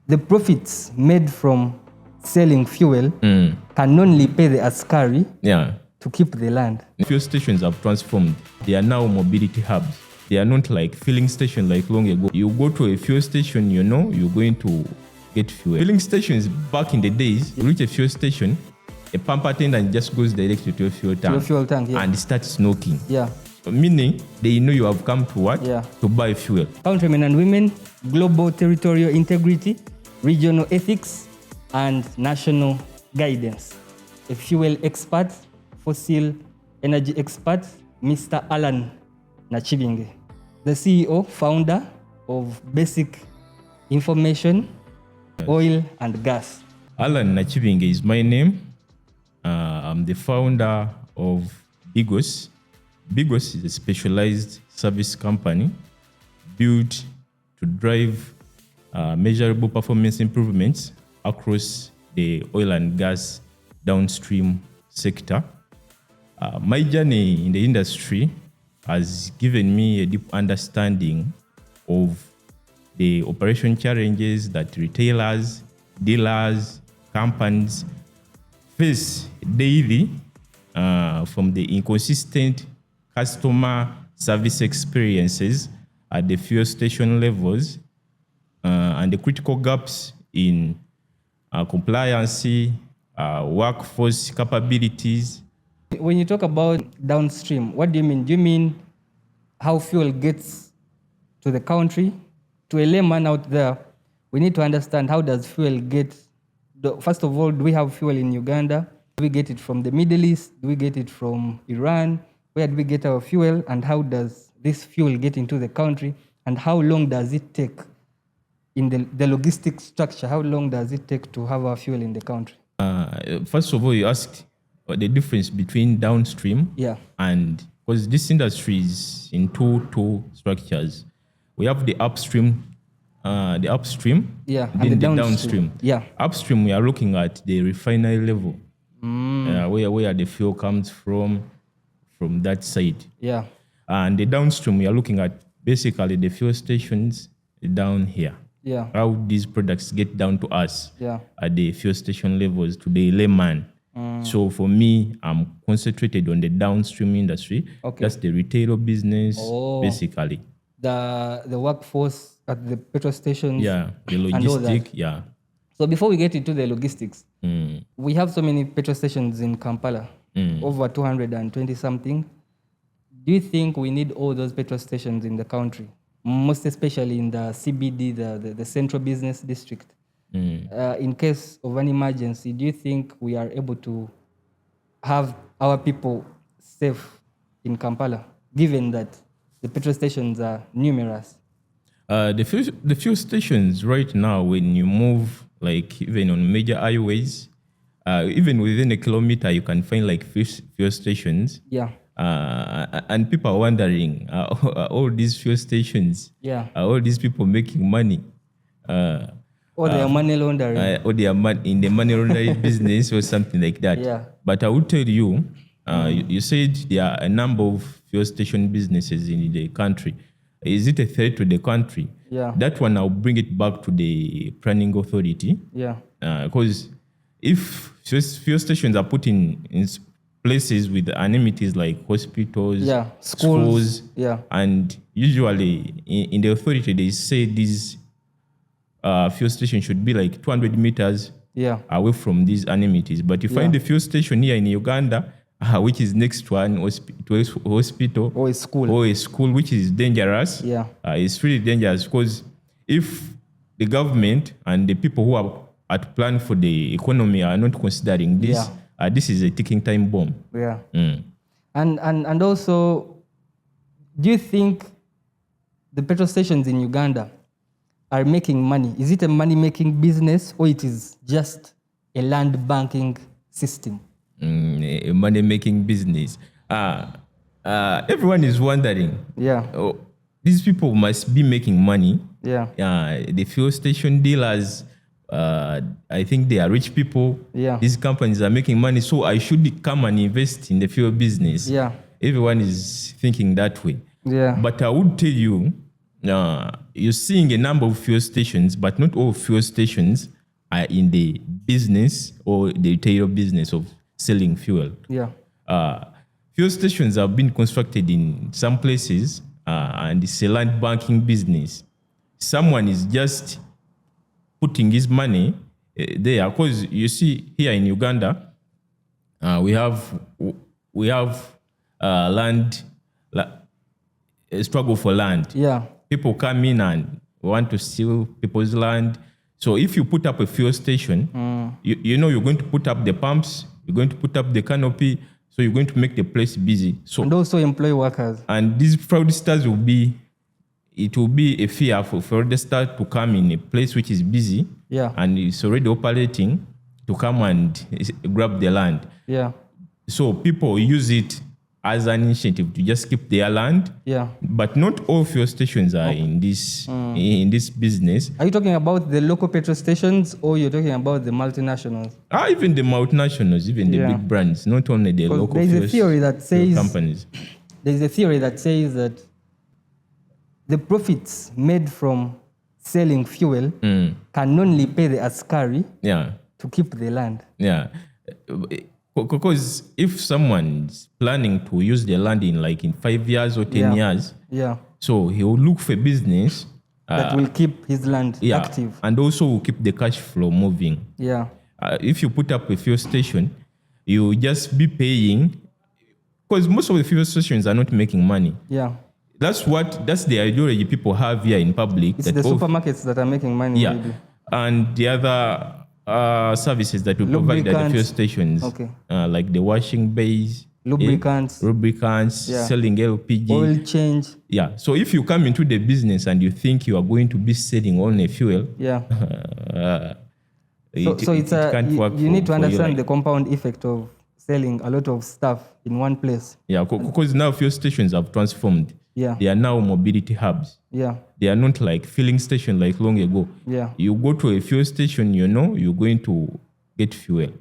the profits made from selling fuel can only pay the askari to keep the land. Fuel stations have transformed. They are now mobility hubs. They are not like filling stations like long ago. You go to a fuel station, you know, you're going to get fuel. Filling stations back in the days, you reach a fuel station, a pump attendant just goes directly to a fuel tank, and starts knocking. Meaning, they know you have come to what? To buy fuel. Countrymen and women, global territorial integrity, regional ethics, and national guidance. A fuel expert, fossil energy expert, Mr. Alan Nakibinge, the CEO, founder of Basic Information, Oil and Gas. Alan Nakibinge is my name. I'm the founder of BIIGOS. BIIGOS is a specialized service company built to drive measurable performance improvements across the oil and gas downstream sector. My journey in the industry has given me a deep understanding of the operation challenges that retailers, dealers, companies face daily, from the inconsistent customer service experiences at the fuel station levels and the critical gaps in compliance, workforce capabilities. When you talk about downstream, what do you mean? Do you mean how fuel gets to the country? To a layman out there, we need to understand, how does fuel get? First of all, do we have fuel in Uganda? Do we get it from the Middle East? Do we get it from Iran? Where do we get our fuel? And how does this fuel get into the country? And how long does it take in the logistic structure? How long does it take to have our fuel in the country? First of all, you asked the difference between downstream and, because this industry is in two structures. We have the upstream, and then the downstream. Upstream, we are looking at the refinery level, where the fuel comes from that side. And the downstream, we are looking at basically the fuel stations down here. How these products get down to us at the fuel station levels, to the layman. So for me, I'm concentrated on the downstream industry. That's the retail business, basically. The workforce at the petrol stations. The logistic, So before we get into the logistics, we have so many petrol stations in Kampala, over 220 something. Do you think we need all those petrol stations in the country, most especially in the CBD, the Central Business District? In case of an emergency, do you think we are able to have our people safe in Kampala, given that the petrol stations are numerous? The fuel stations right now, when you move, like even on major highways, even within a kilometer, you can find like fuel stations. And people are wondering, all these fuel stations, are all these people making money? Or they are money laundering. Or they are in the money laundering business or something like that. But I would tell you, you said there are a number of fuel station businesses in the country. Is it a threat to the country? That one, I'll bring it back to the planning authority. Because if fuel stations are put in places with amenities like hospitals, schools, and usually in the authority, they say these fuel station should be like 200 meters away from these amenities. But you find the fuel station here in Uganda, which is next to a hospital or a school, which is dangerous. It's really dangerous, because if the government and the people who are at plan for the economy are not considering this, this is a ticking time bomb. And also, do you think the petrol stations in Uganda are making money? Is it a money-making business, or it is just a land banking system? A money-making business. Everyone is wondering. These people must be making money. The fuel station dealers, I think they are rich people. These companies are making money, so I should come and invest in the fuel business. Everyone is thinking that way. But I would tell you, you're seeing a number of fuel stations, but not all fuel stations are in the business or the retail business of selling fuel. Yeah. Fuel stations have been constructed in some places, and it's a land banking business. Someone is just putting his money there, because you see here in Uganda, we have land, a struggle for land. Yeah. People come in and want to steal people's land. So if you put up a fuel station, you know you're going to put up the pumps, you're going to put up the canopy, so you're going to make the place busy. So and also employ workers. And these fraudsters will be a fear for fraudsters to come in a place which is busy, and it's already operating, to come and grab the land. Yeah. So people use it as an incentive to just keep their land. Yeah. But not all fuel stations are in this business. Are you talking about the local petrol stations, or you're talking about the multinationals? Even the multinationals, even the big brands, not only the local companies. There's a theory that says that the profits made from selling fuel can only pay the askari to keep the land. Yeah. Because if someone's planning to use the land in 5 years or 10 years, so he will look for business that will keep his land active, and also will keep the cash flow moving. Yeah. If you put up a fuel station, you just be paying, because most of the fuel stations are not making money. Yeah. That's the ideology people have here in public. It's the supermarkets that are making money. Yeah. Maybe. And the other services that we provide at the fuel stations, like the washing bays, lubricants, selling LPG, oil change. Yeah. So if you come into the business and you think you are going to be selling only fuel, it can't work. You need to understand the compound effect of selling a lot of stuff in one place. Yeah, because now fuel stations have transformed. Yeah. They are now mobility hubs. Yeah. They are not like filling station like long ago. Yeah. You go to a fuel station, you know you're going to get fuel.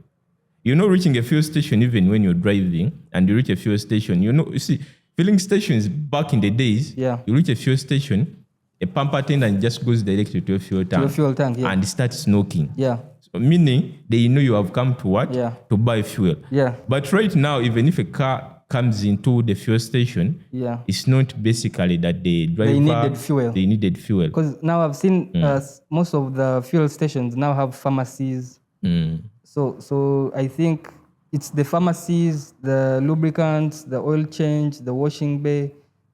You're not reaching a fuel station even when you're driving, and you reach a fuel station. You see, filling stations back in the days, you reach a fuel station, a pump attendant just goes directly to a fuel tank. And starts knocking. Yeah. So meaning they know you have come to what? To buy fuel. Yeah. But right now, even if a car comes into the fuel station, it's not basically that the driver... They needed fuel. Because now I've seen most of the fuel stations now have pharmacies. So I think it's the pharmacies, the lubricants, the oil change, the washing bay,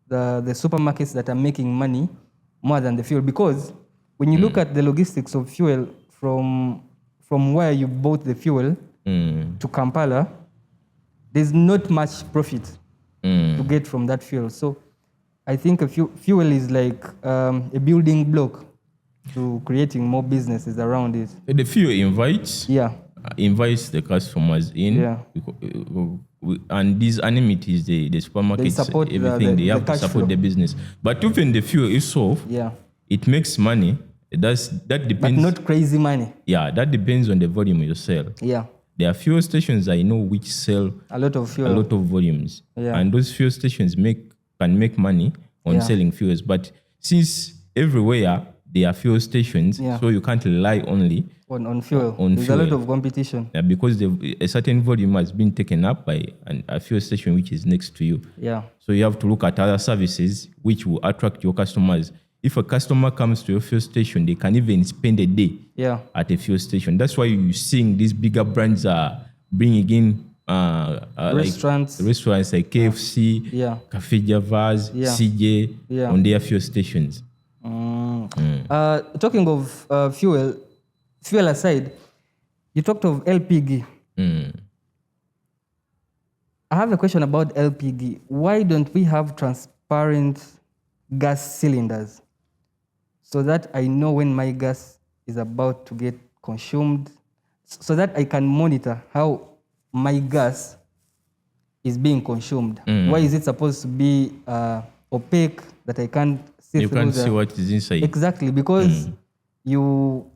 the supermarkets that are making money more than the fuel. Because when you look at the logistics of fuel from where you bought the fuel to Kampala, there's not much profit to get from that fuel. So I think fuel is like a building block to creating more businesses around it. The fuel invites the customers in. Yeah. And these amenities, the supermarkets, they support everything, they have to support the business. But even the fuel itself, it makes money. That depends. But not crazy money. Yeah, that depends on the volume you sell. Yeah. There are fuel stations I know which sell a lot of fuel, a lot of volumes. Yeah. And those fuel stations can make money on selling fuels. But since everywhere there are fuel stations, so you can't rely only on fuel. There's fuel. A lot of competition. Yeah, because a certain volume has been taken up by a fuel station which is next to you. Yeah. So you have to look at other services which will attract your customers. If a customer comes to your fuel station, they can even spend a day at a fuel station. That's why you're seeing these bigger brands are bringing in restaurants like KFC, Cafe Javas, CJ on their fuel stations. Talking of fuel aside, you talked of LPG. I have a question about LPG. Why don't we have transparent gas cylinders so that I know when my gas is about to get consumed, so that I can monitor how my gas is being consumed? Why is it supposed to be opaque that I can't see you can't see what is inside? Exactly, because you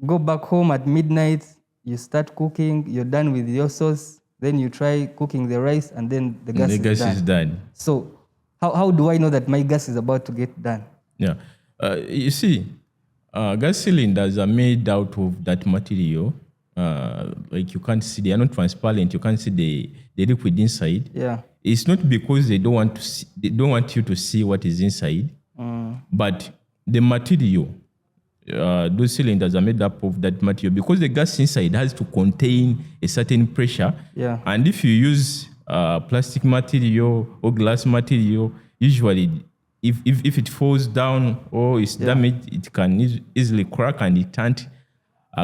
go back home at midnight, you start cooking, you're done with your sauce, then you try cooking the rice, and then the gas is done. So how do I know that my gas is about to get done? Yeah. You see, gas cylinders are made out of that material. Like you can't see, they are not transparent. You can't see the liquid inside. Yeah. It's not because they don't want to see, they don't want you to see what is inside, but the material, those cylinders are made up of that material because the gas inside has to contain a certain pressure. Yeah. And if you use plastic material or glass material, usually if it falls down or is damaged, it can easily crack and it can't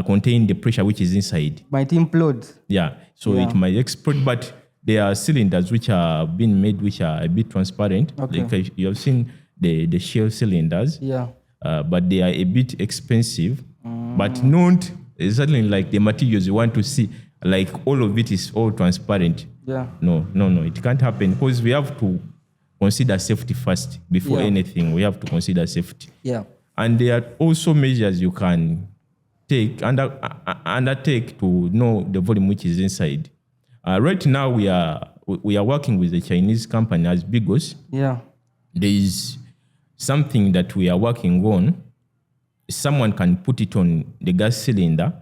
contain the pressure which is inside. Might implode. Yeah, so it might explode, but there are cylinders which are being made which are a bit transparent. Okay. Like you have seen the shell cylinders. Yeah. But they are a bit expensive, but not exactly like the materials you want to see. Like all of it is all transparent. Yeah. No, it can't happen because we have to consider safety first before anything. We have to consider safety. Yeah. And there are also measures you can undertake to know the volume which is inside. Right now we are working with a Chinese company as BIIGOS. Yeah. There is something that we are working on. Someone can put it on the gas cylinder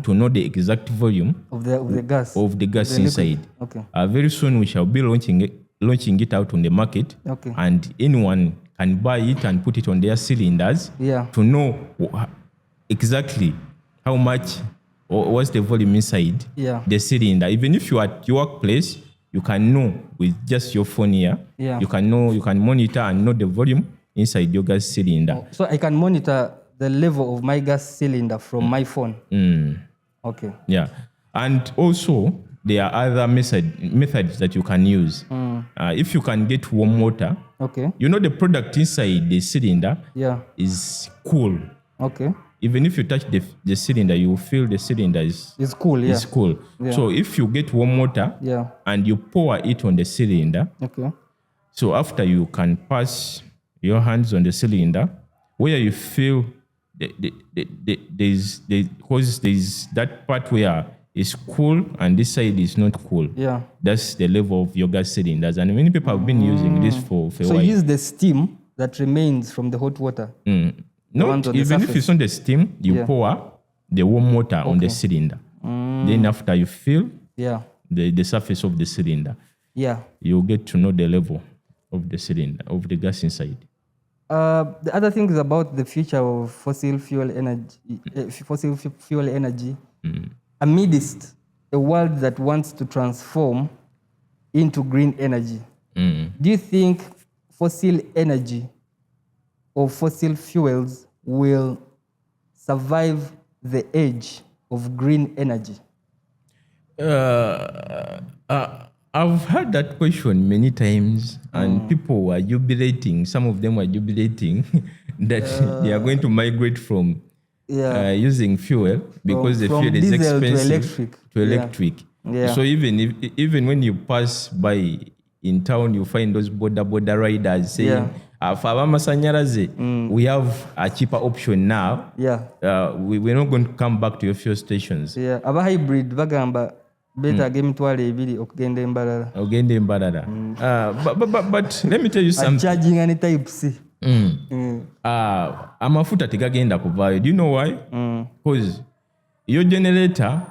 to know the exact volume of the gas inside. Okay. Very soon we shall be launching it out on the market. Okay. And anyone can buy it and put it on their cylinders to know exactly how much or what's the volume inside the cylinder. Even if you are at your workplace, you can know with just your phone here. Yeah. You can monitor and know the volume inside your gas cylinder. So I can monitor the level of my gas cylinder from my phone. Okay. Yeah. And also there are other methods that you can use. If you can get warm water, you know the product inside the cylinder is cool. Okay. Even if you touch the cylinder, you will feel the cylinder is cool. It's cool. Yeah. So if you get warm water and you pour it on the cylinder, so after you can pass your hands on the cylinder, where you feel there's that part where it's cool and this side is not cool. Yeah. That's the level of your gas cylinders. And many people have been using this for a while. So you use the steam that remains from the hot water? Not even if it's on the steam, you pour the warm water on the cylinder. Then after you feel the surface of the cylinder, you get to know the level of the cylinder, of the gas inside. The other thing is about the future of fossil fuel energy. Amidst a world that wants to transform into green energy, do you think fossil energy or fossil fuels will survive the age of green energy? I've heard that question many times, and people were jubilating. Some of them were jubilating that they are going to migrate from using fuel because the fuel is expensive to electric. Yeah. So even when you pass by in town, you find those border riders saying, we have a cheaper option now. We're not going to come back to your fuel stations. Aba hybrid bagamba beta gemitwale ebiri okugenda embalala. But let me tell you something. Charging any type C. Amafuta tegagenda kuvaayo. Do you know why? Because your generator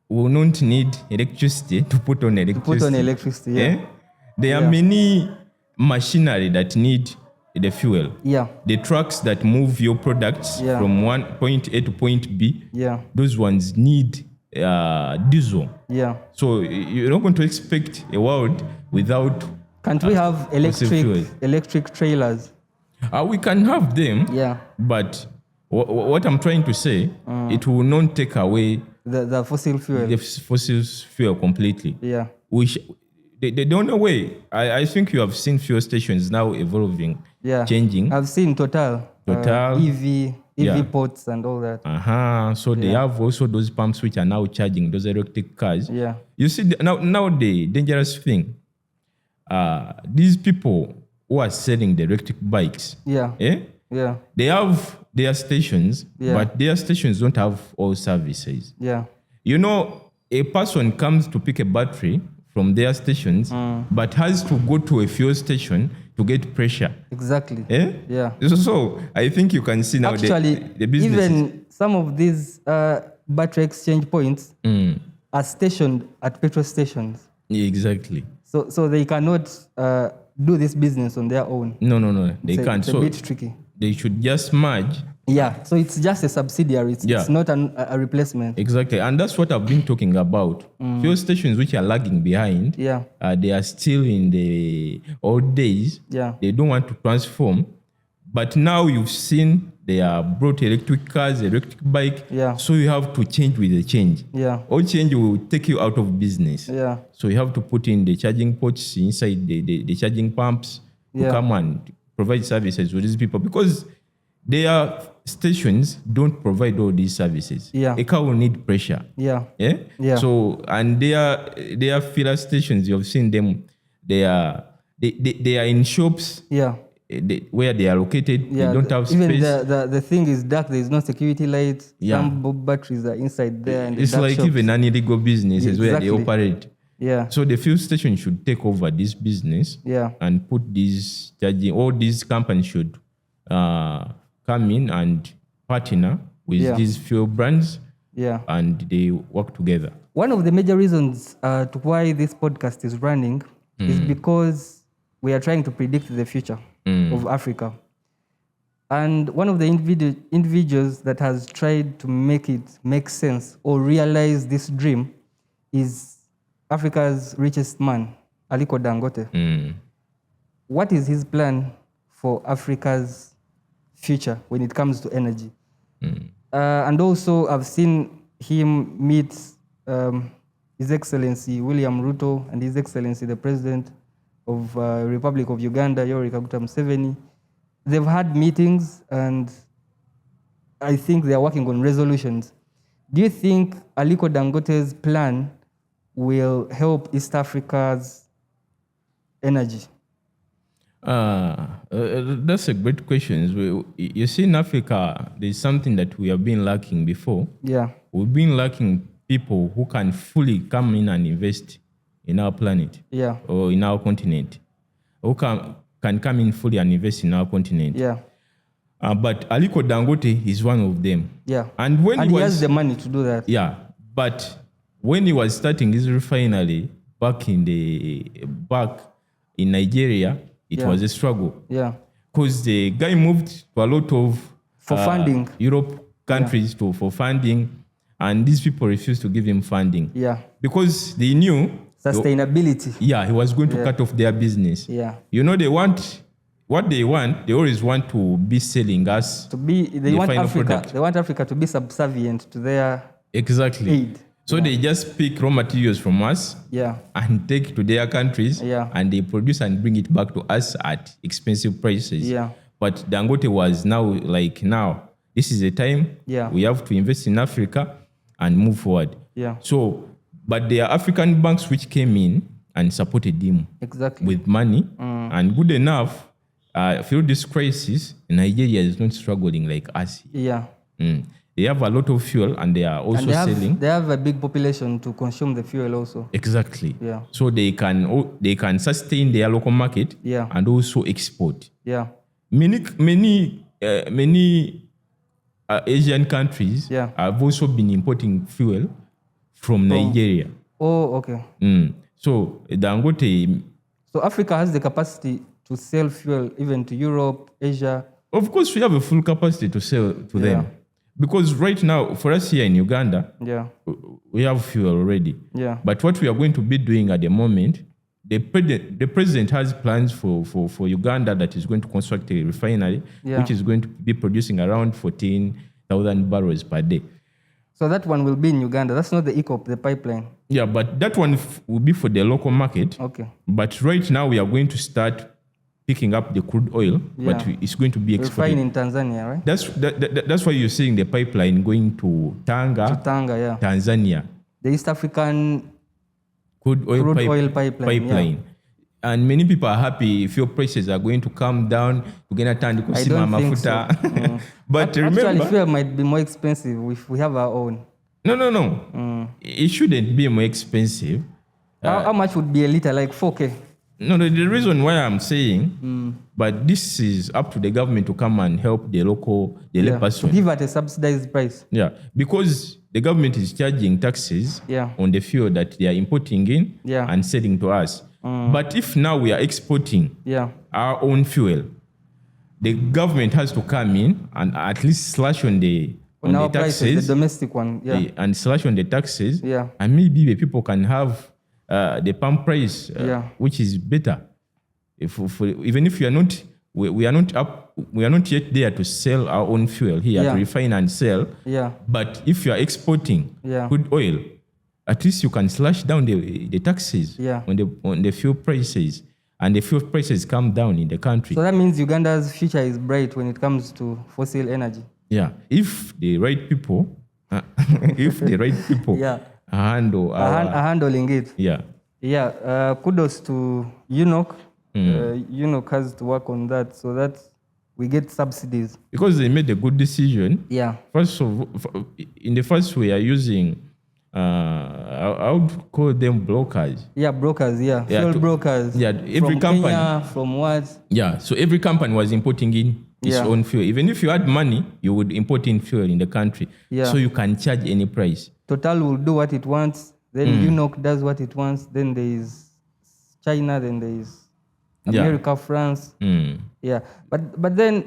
will not need electricity to put on electricity. There are many machinery that need the fuel. The trucks that move your products from one point A to point B, those ones need diesel. So you're not going to expect a world without. Can't we have electric trailers? We can have them. But what I'm trying to say, it will not take away the fossil fuel. The fossil fuel completely. The only way, I think you have seen fuel stations now evolving, changing. I've seen Total, EV ports and all that. So they have also those pumps which are now charging those electric cars. You see, now the dangerous thing, these people who are selling the electric bikes, they have their stations, but their stations don't have all services. You know, a person comes to pick a battery from their stations, but has to go to a fuel station to get pressure. Exactly. Eh? Yeah. So I think you can see now actually, the businesses. Even some of these battery exchange points are stationed at petrol stations. Exactly. So they cannot do this business on their own. No. They can't. It's a bit tricky. They should just merge. Yeah, so it's just a subsidiary. It's not a replacement. Exactly, and that's what I've been talking about. Fuel stations which are lagging behind, they are still in the old days. Yeah. They don't want to transform. But now you've seen they are brought electric cars, electric bike. Yeah. So you have to change with the change. Yeah. All change will take you out of business. Yeah. So you have to put in the charging ports inside the charging pumps to come and provide services with these people, because their stations don't provide all these services. Yeah. A car will need pressure. Yeah. Yeah. So, and their filler stations, you've seen them. They are in shops. Yeah. Where they are located, they don't have space. Even the thing is dark. There is no security lights. Yeah. Some batteries are inside there. And it's like shops. Even an illegal businesses where they operate. Yeah. So the fuel station should take over this business. Yeah. And put these charging. All these companies should come in and partner with these fuel brands. Yeah. And they work together. One of the major reasons to why this podcast is running is because we are trying to predict the future of Africa. And one of the individuals that has tried to make it make sense or realize this dream is Africa's richest man, Aliko Dangote. What is his plan for Africa's future when it comes to energy? And also, I've seen him meet His Excellency William Ruto and His Excellency the President of Republic of Uganda, Yoweri Kaguta Museveni. They've had meetings, and I think they are working on resolutions. Do you think Aliko Dangote's plan will help East Africa's energy? That's a great question. You see, in Africa, there's something that we have been lacking before. Yeah. We've been lacking people who can fully come in and invest in our planet. Yeah. Or in our continent. Who can come in fully and invest in our continent. Yeah. But Aliko Dangote is one of them. Yeah. And he has the money to do that. Yeah. But when he was starting his refinery back in Nigeria, it was a struggle. Yeah. Because the guy moved to a lot of funding. Europe countries for funding, and these people refused to give him funding. Yeah. Because they knew sustainability. He was going to cut off their business. Yeah. They always want to be selling us. They want Africa to be subservient to their aid. So they just pick raw materials from us and take to their countries and they produce and bring it back to us at expensive prices. Yeah. But Dangote was now, this is the time we have to invest in Africa and move forward. Yeah. So, but there are African banks which came in and supported him with money. And good enough, through this crisis, Nigeria is not struggling like us. Yeah. They have a lot of fuel and they are also selling. They have a big population to consume the fuel also. Exactly. Yeah. So they can sustain their local market and also export. Yeah. Many Asian countries have also been importing fuel from Nigeria. Oh, okay. So Dangote. So Africa has the capacity to sell fuel even to Europe, Asia. Of course, we have a full capacity to sell to them. Because right now, for us here in Uganda, we have fuel already. Yeah. But what we are going to be doing at the moment, the president has plans for Uganda that is going to construct a refinery, which is going to be producing around 14,000 barrels per day. So that one will be in Uganda. That's not the ECOP, the pipeline. Yeah, but that one will be for the local market. Okay. But right now, we are going to start picking up the crude oil, but it's going to be exported. Refined in Tanzania, right? That's why you're seeing the pipeline going to Tanga, Tanzania. The East African crude oil pipeline. Yeah. And many people are happy fuel prices are going to come down. We're going to turn the kusima mafuta. But remember, actually, fuel might be more expensive if we have our own. No. It shouldn't be more expensive. How much would be a liter? Like 4K? No, the reason why I'm saying, but this is up to the government to come and help the local, the person. To give at a subsidized price. Yeah, because the government is charging taxes on the fuel that they are importing in and selling to us. But if now we are exporting our own fuel, the government has to come in and at least slash on the taxes, prices, the domestic one, and slash on the taxes, and maybe the people can have the pump price, which is better. Even if we are not, we are not yet there to sell our own fuel here to refine and sell. But if you are exporting crude oil, at least you can slash down the taxes on the fuel prices, and the fuel prices come down in the country. So that means Uganda's future is bright when it comes to fossil energy. Yeah, if the right people, are handling it. Yeah. Kudos to UNOC. UNOC has to work on that so that we get subsidies. Because they made a good decision. Yeah. In the first we are using, I would call them brokers. Yeah, brokers. Yeah, fuel brokers. Yeah, every from company. Kenya, from what? Yeah, so every company was importing in its own fuel. Even if you had money, you would import in fuel in the country. Yeah. So you can charge any price. Total will do what it wants. Then UNOC does what it wants. Then there is China. Then there is America, France. Yeah, but then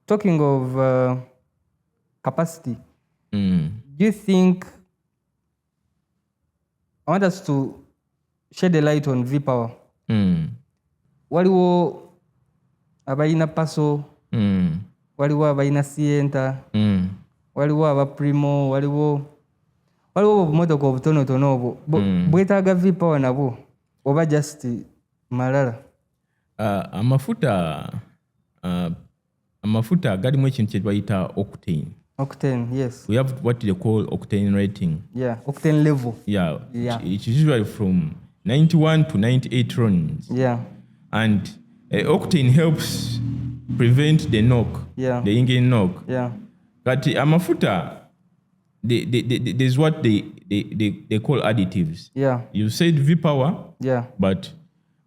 talking of capacity, do you think, I want us to shed a light on V-Power. Waliwo abayina Paso, waliwo abayina Sienta, waliwo aba Primo, waliwo obumotoka obutonotono obwo. Bwetaaga V-Power nabwo oba just malala? Amafuta galimu ekintu kye bayita octane. Octane, yes. We have what they call octane rating. Yeah, octane level. Yeah. It is usually from 91 to 98 rounds. Yeah. And octane helps prevent the knock, the engine knock. Yeah. But amafuta, there's what they call additives. Yeah. You said V-Power. Yeah. But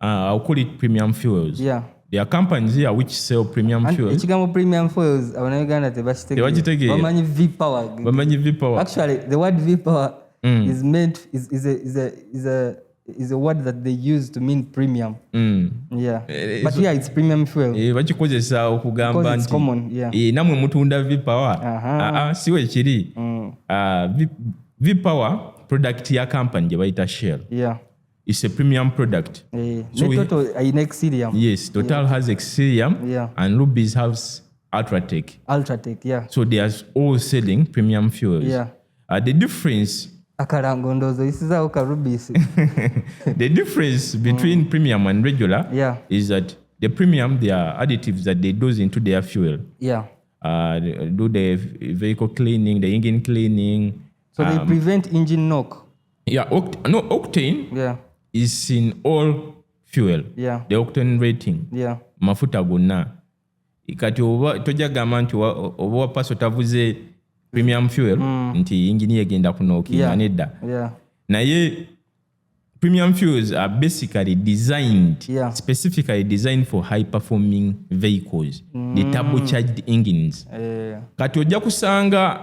I'll call it premium fuels. Yeah. There are companies here which sell premium fuels. Ekigambo premium fuels, Uganda tebakitegera. Bamanyi V-Power. Bamanyi V-Power. Actually, the word V-Power is a word that they use to mean premium. Yeah. But here it's premium fuel. Bakikozesa okugamba nti. It's common, namwe mutunda V-Power. Siwe kiri. V-Power product ya company gye bayita Shell. Yeah. It's a premium product. So Total in Exilium. Yes, Total has Exilium, and Rubis has Ultratech. Ultratech, yeah. So they are all selling premium fuels. Yeah. The difference. The difference between premium and regular is that the premium, there are additives that they dose into their fuel. Yeah. Do the vehicle cleaning, the engine cleaning. So they prevent engine knock. Yeah, octane is in all fuel. Yeah. The octane rating. Yeah. Mafuta gonna. Ikati oba tojagamba nti oba Paso tavuze premium fuel nti engine egenda kunookinga nedda. Yeah. Naye premium fuels are basically designed, specifically designed for high performing vehicles, the turbocharged engines. Kati ojja kusanga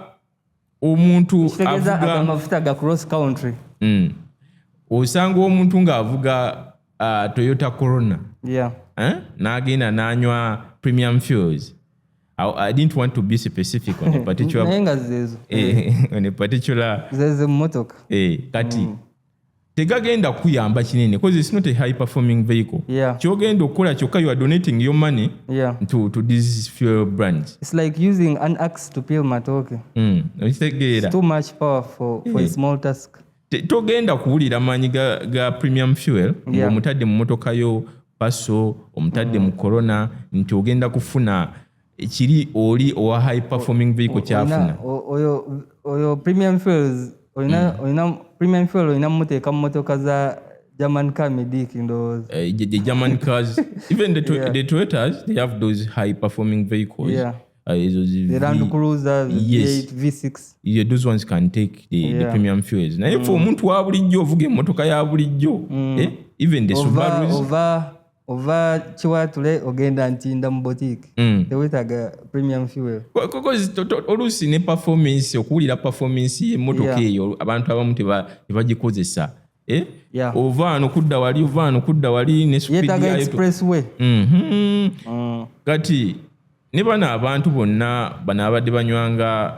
omuntu avuga amafuta ga cross country. Osanga omuntu ng'avuga Toyota Corona. Yeah. N'agenda n'anywa premium fuels. I didn't want to be specific on a particular on a particular motoka. Kati tegagenda kuyamba kinene because it's not a high performing vehicle. Kyogenda okukola kyokka you are donating your money to these fuel brands. It's like using an axe to peel matoke. It's too much power for a small task. Togenda kuwulira maanyi ga premium fuel ng'omutadde mu motoka yo Paso, omutadde mu Corona, nti ogenda kufuna ekiri oli owa high performing vehicle kyafuna. Oyo premium fuels oyina premium fuel oyina muteeka mu motoka za German car medic ndowooza. The German cars, even the Toyotas, they have those high performing vehicles. the Land Cruiser, the yes. V8, V6. Yeah, those ones can take the premium fuels. Now, if omuntu wa bulijjo ovuga emmotoka ya bulijjo, even the Subarus ova chiwatule ogenda ntinda mu boutique. Tewetaga premium fuel. Because oluusi ne performance, okuwulira performance y'emmotoka eyo abantu abamu tebagikozesa. Ovaano kudda wali ne speed yayo expressway. Kati ne bano abantu bonna bano abadde banywanga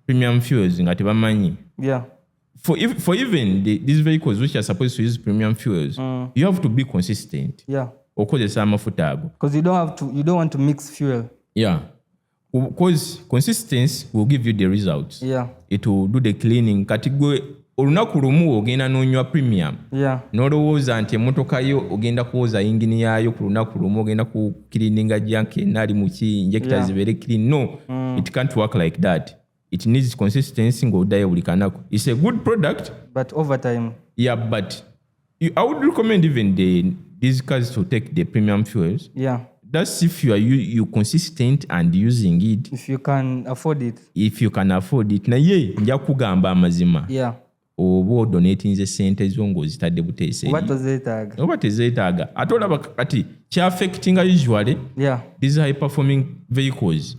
premium fuels nga tebamanyi. For even these vehicles which are supposed to use premium fuels, you have to be consistent. Okozesa amafuta ago. Because you don't want to mix fuel. Because consistency will give you the results. It will do the cleaning. Kati gwe olunaku lumu ogenda n'onywa premium. N'olowooza nti emmotoka yo ogenda kuwoza yingini yaayo ku lunaku lumu ogenda ku cleaninga junk enali mu ki injectors zibeere clean. No, it can't work like that. It needs consistency ng'oddayo buli kanaku. It's a good product. But over time. But I would recommend even these cars to take the premium fuels. That's if you consistent and using it. If you can afford it. Naye nja kugamba amazima. Oba odonatinze sente zo ng'ozitadde buteese. Oba tezeetaaga. Ate olaba kati kya-affectinga usually these high performing vehicles.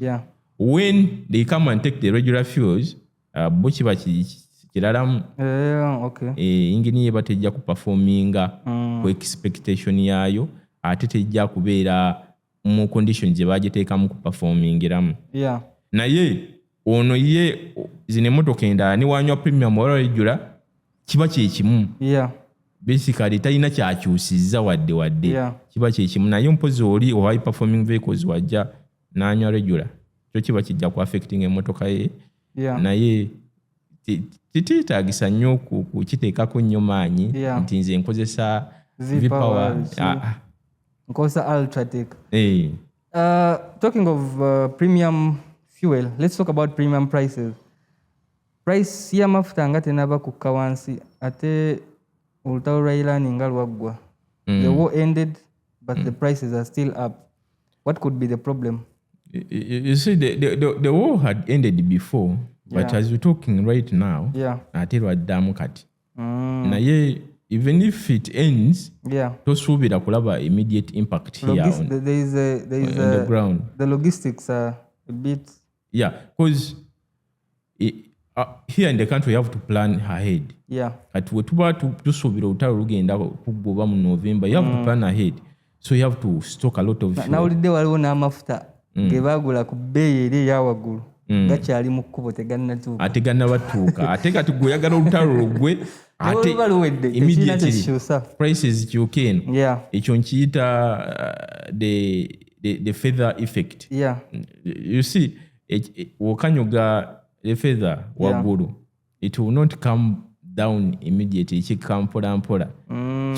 When they come and take the regular fuels, bo kiba kiralamu. Engine yeba tejja kuperforminga ku expectation yaayo, ate tejja kubeera mu condition gye bagiteekamu kuperformingiramu. Naye ono ye zino emmotoka endala ne wanywa premium oba regular kiba kyekimu. Basically talina kyakyusizza wadde kiba kyekimu. Naye mpozi oli o high performing vehicles wajja n'anywa regular, kyo kiba kijja ku affecting emmotoka ye. Naye titiitaagisa nnyo kukiteekako nnyo maanyi nti nze nkozesa V-Power. Nkozesa Ultratech. Talking of premium fuel, let's talk about premium prices. Price y'amafuta nga tenaba kukka wansi ate olutalo lwa Iran nga lwaggwa. The war ended but the prices are still up. What could be the problem? You see, the war had ended before, but as we're talking right now, ate lwaddamu kati. Naye even if it ends, tosuubira kulaba immediate impact here on the ground. The logistics are a bit... because here in the country you have to plan ahead. Kati wetuba tusuubira olutalo lugenda kugoba mu November, you have to plan ahead. So you have to stock a lot of fuel. Nawulidde waliwo n'amafuta ge baagula ku bbeeyi eri eyawaggulu gakyali mu kkubo tegannatuuka. Ate gannabatuuka. Ate kati gwe oyagala olutalo lugwe ate immediately prices kyokeno. Ekyo nkiyita the feather effect. You see, wokanyoga the feather waggulu, it will not come down immediately. Kikka mpola mpola.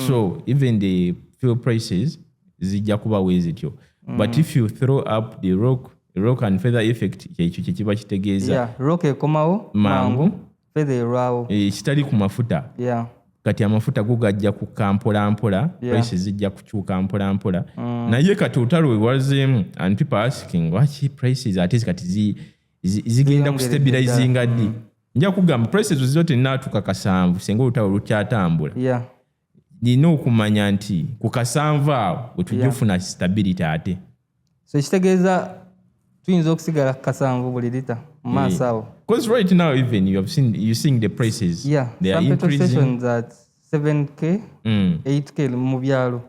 So even the fuel prices zijja kuba wezityo. But if you throw up the rock and feather effect, kyekyo kyekiba kitegeeza rock ekomawo mangu, feather erwawo kitali ku mafuta. Kati amafuta go gajja kukka mpola mpola, prices zijja kukyuka mpola mpola. Naye kati olutalo we wazeemu and people asking why prices ate kati zigenda ku stabilizinga ddi. Nja kugamba prices zote nnaatuka kasanvu senga olutalo lukyatambula. Nina okumanya nti ku kasanvu awo wetujja ofuna stability ate. So kitegeeza tuyinza okusigala ku kasanvu buli lita mu maaso awo. Because right now even you're seeing the prices. They are increasing. Some petrol stations at 7k, 8k mu byalo.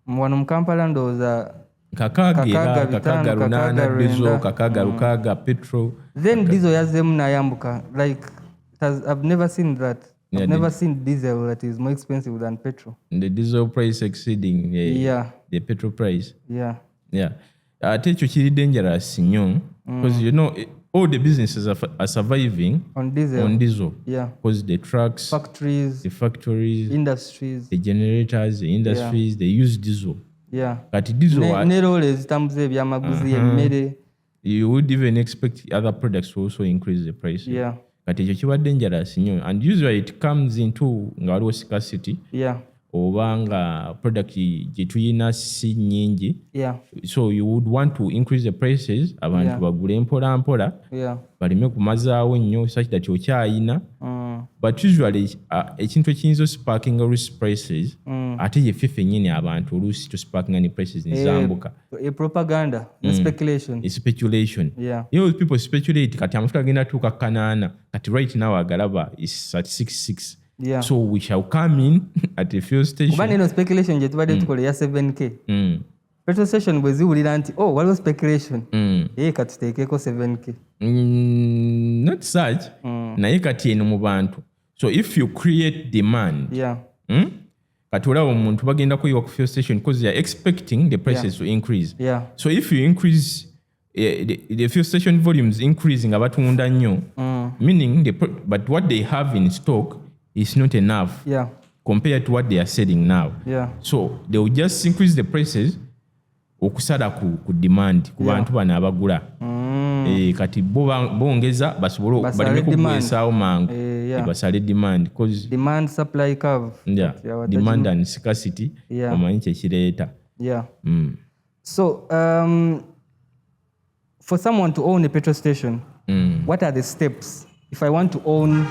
Wano mu Kampala ndowooza kakaga lunana diesel, kakaga lukaga petrol. Then diesel yazemu nayambuka. Like I've never seen that. I've never seen diesel that is more expensive than petrol. The diesel price exceeding the petrol price. Ate ekyo kiri dangerous nnyo because you know all the businesses are surviving on diesel. Because the trucks, the factories, industries, the generators, the industries, they use diesel. Kati diesel nerole zitambuza ebyamaguzi emmere. You would even expect other products to also increase the price. Kati ekyo kiba dangerous nnyo and usually it comes into nga waliwo scarcity. obanga product gye tuyina si nyingi. So you would want to increase the prices abantu bagule mpola baleme kumazaawo nnyo such that okyayina. But usually ekintu ekiyinza osparkinga oluusi prices ate ye ffe nyini abantu oluusi tosparkinga ne prices nizambuka. Propaganda, speculation. People speculate kati amafuta agenda tuuka kanaana kati right now agalaba is at 66. So we shall come in at a fuel station. Kuba neno speculation gye tubadde tukola ya 7k. Petrol station bwe ziwulira nti waliwo speculation kati tuteekeko 7k. Not such. Naye kati eno mu bantu. So if you create demand, kati olaba omuntu bagenda kuyiwa ku fuel station because they are expecting the prices to increase. So if you increase the fuel station volumes increasing abatunda nnyo, meaning but what they have in stock is not enough compared to what they are selling now. So they will just increase the prices okusala ku demand ku bantu bano abagula. Kati bongeza basobole baleme kugwesaawo mangu basale demand because demand supply curve. Demand and scarcity omanyi kyekireeta. So for someone to own a petrol station, what are the steps? If I want to own,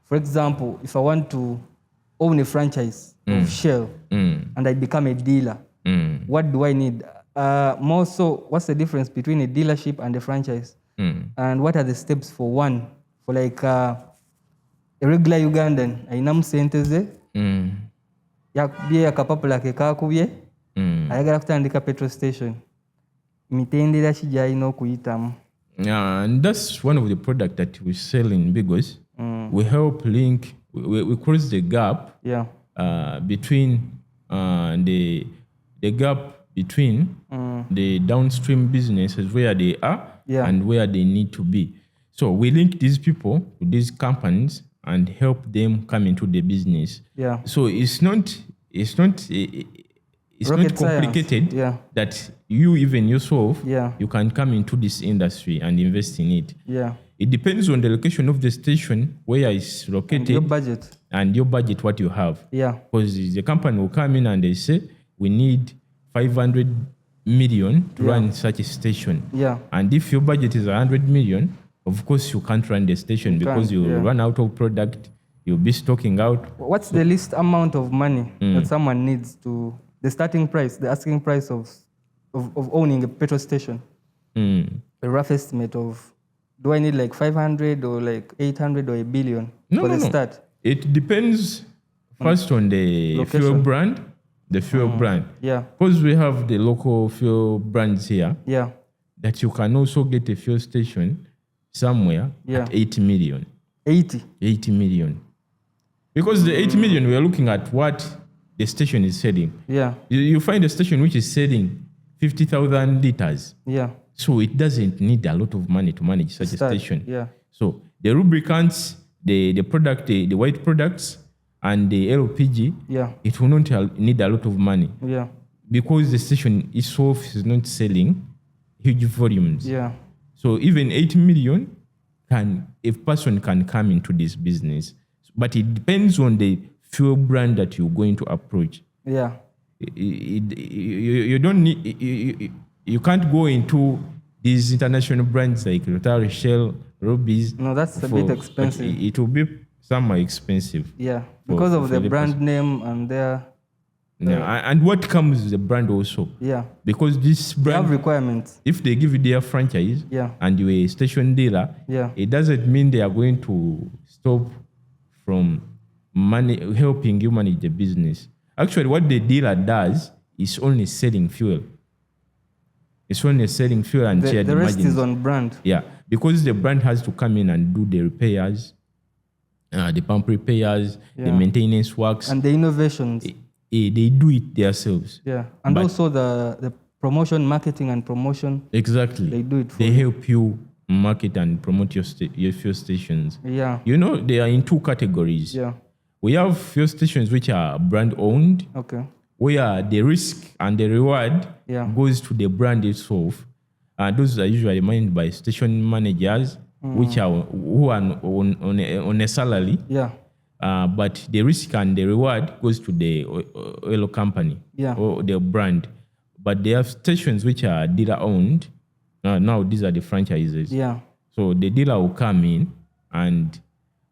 for example, if I want to own a franchise of Shell and I become a dealer, what do I need? More so, what's the difference between a dealership and a franchise? And what are the steps for one? For like a regular Ugandan, ayinamu sente ze, yakubye akapapula ke kakubye, ayagala kutandika petrol station. Mitendera ki gy'alina okuyitamu? And that's one of the products that we sell in BIIGOS. We help link, we close the gap between the gap between the downstream businesses where they are and where they need to be. So we link these people to these companies and help them come into the business. So it's not complicated that you even yourself you can come into this industry and invest in it. It depends on the location of the station, where it's located, and your budget what you have. Because the company will come in and they say we need 500 million to run such a station. And if your budget is 100 million, of course you can't run the station because you will run out of product, you'll be stocking out. What's the least amount of money that someone needs to, the starting price, the asking price of owning a petrol station? A rough estimate of, do I need like 500 or like 800 or $1 billion for the start? It depends first on the location. Fuel brand. The fuel brand. Because we have the local fuel brands here. That you can also get a fuel station somewhere at 80 million. 80 million. Because the 80 million, we are looking at what the station is selling. You find a station which is selling 50,000 liters. So it doesn't need a lot of money to manage such a station. So the lubricants, the product, the white products, and the LPG, it will not need a lot of money. Because the station itself is not selling huge volumes. So even 8 million a person can come into this business. But it depends on the fuel brand that you're going to approach. You don't need, you can't go into these international brands like Rotary, Shell, Robies. No, that's a bit expensive. It will be somewhat expensive. Because of the brand name and their... and what comes with the brand also. Because this brand... They have requirements. If they give you their franchise and you're a station dealer, it doesn't mean they are going to stop from helping you manage the business. Actually, what the dealer does is only selling fuel. It's only selling fuel and share the rest margins. Is on brand. Because the brand has to come in and do the repairs, the pump repairs, the maintenance works. And the innovations. They do it themselves. And also the promotion, marketing and promotion. Exactly. They do it for They you. help you market and promote your fuel stations. You know, they are in two categories. We have fuel stations which are brand owned. Where the risk and the reward goes to the brand itself. Those are usually managed by station managers, who are on a salary. but the risk and the reward goes to the oil company or the brand. But they have stations which are dealer owned. Now these are the franchises. Yeah. So the dealer will come in and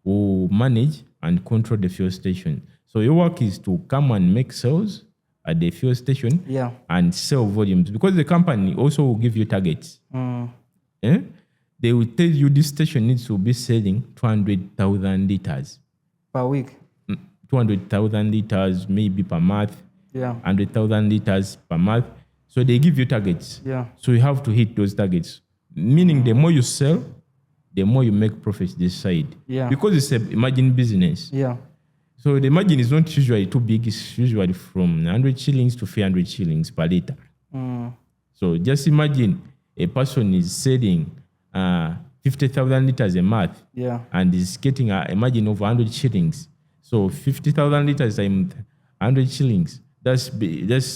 will manage and control the fuel station. So your work is to come and make sales at the fuel station and sell volumes, because the company also will give you targets. They will tell you this station needs to be selling 200,000 liters per week. 200,000 liters maybe per month. 100,000 liters per month. So they give you targets. So you have to hit those targets. Meaning the more you sell, the more you make profits this side. Because it's a margin business. So the margin is not usually too big. It's usually from 100 shillings to 300 shillings per liter. So just imagine a person is selling 50,000 liters a month and is getting a margin of 100 shillings. So 50,000 liters times 100 shillings, that's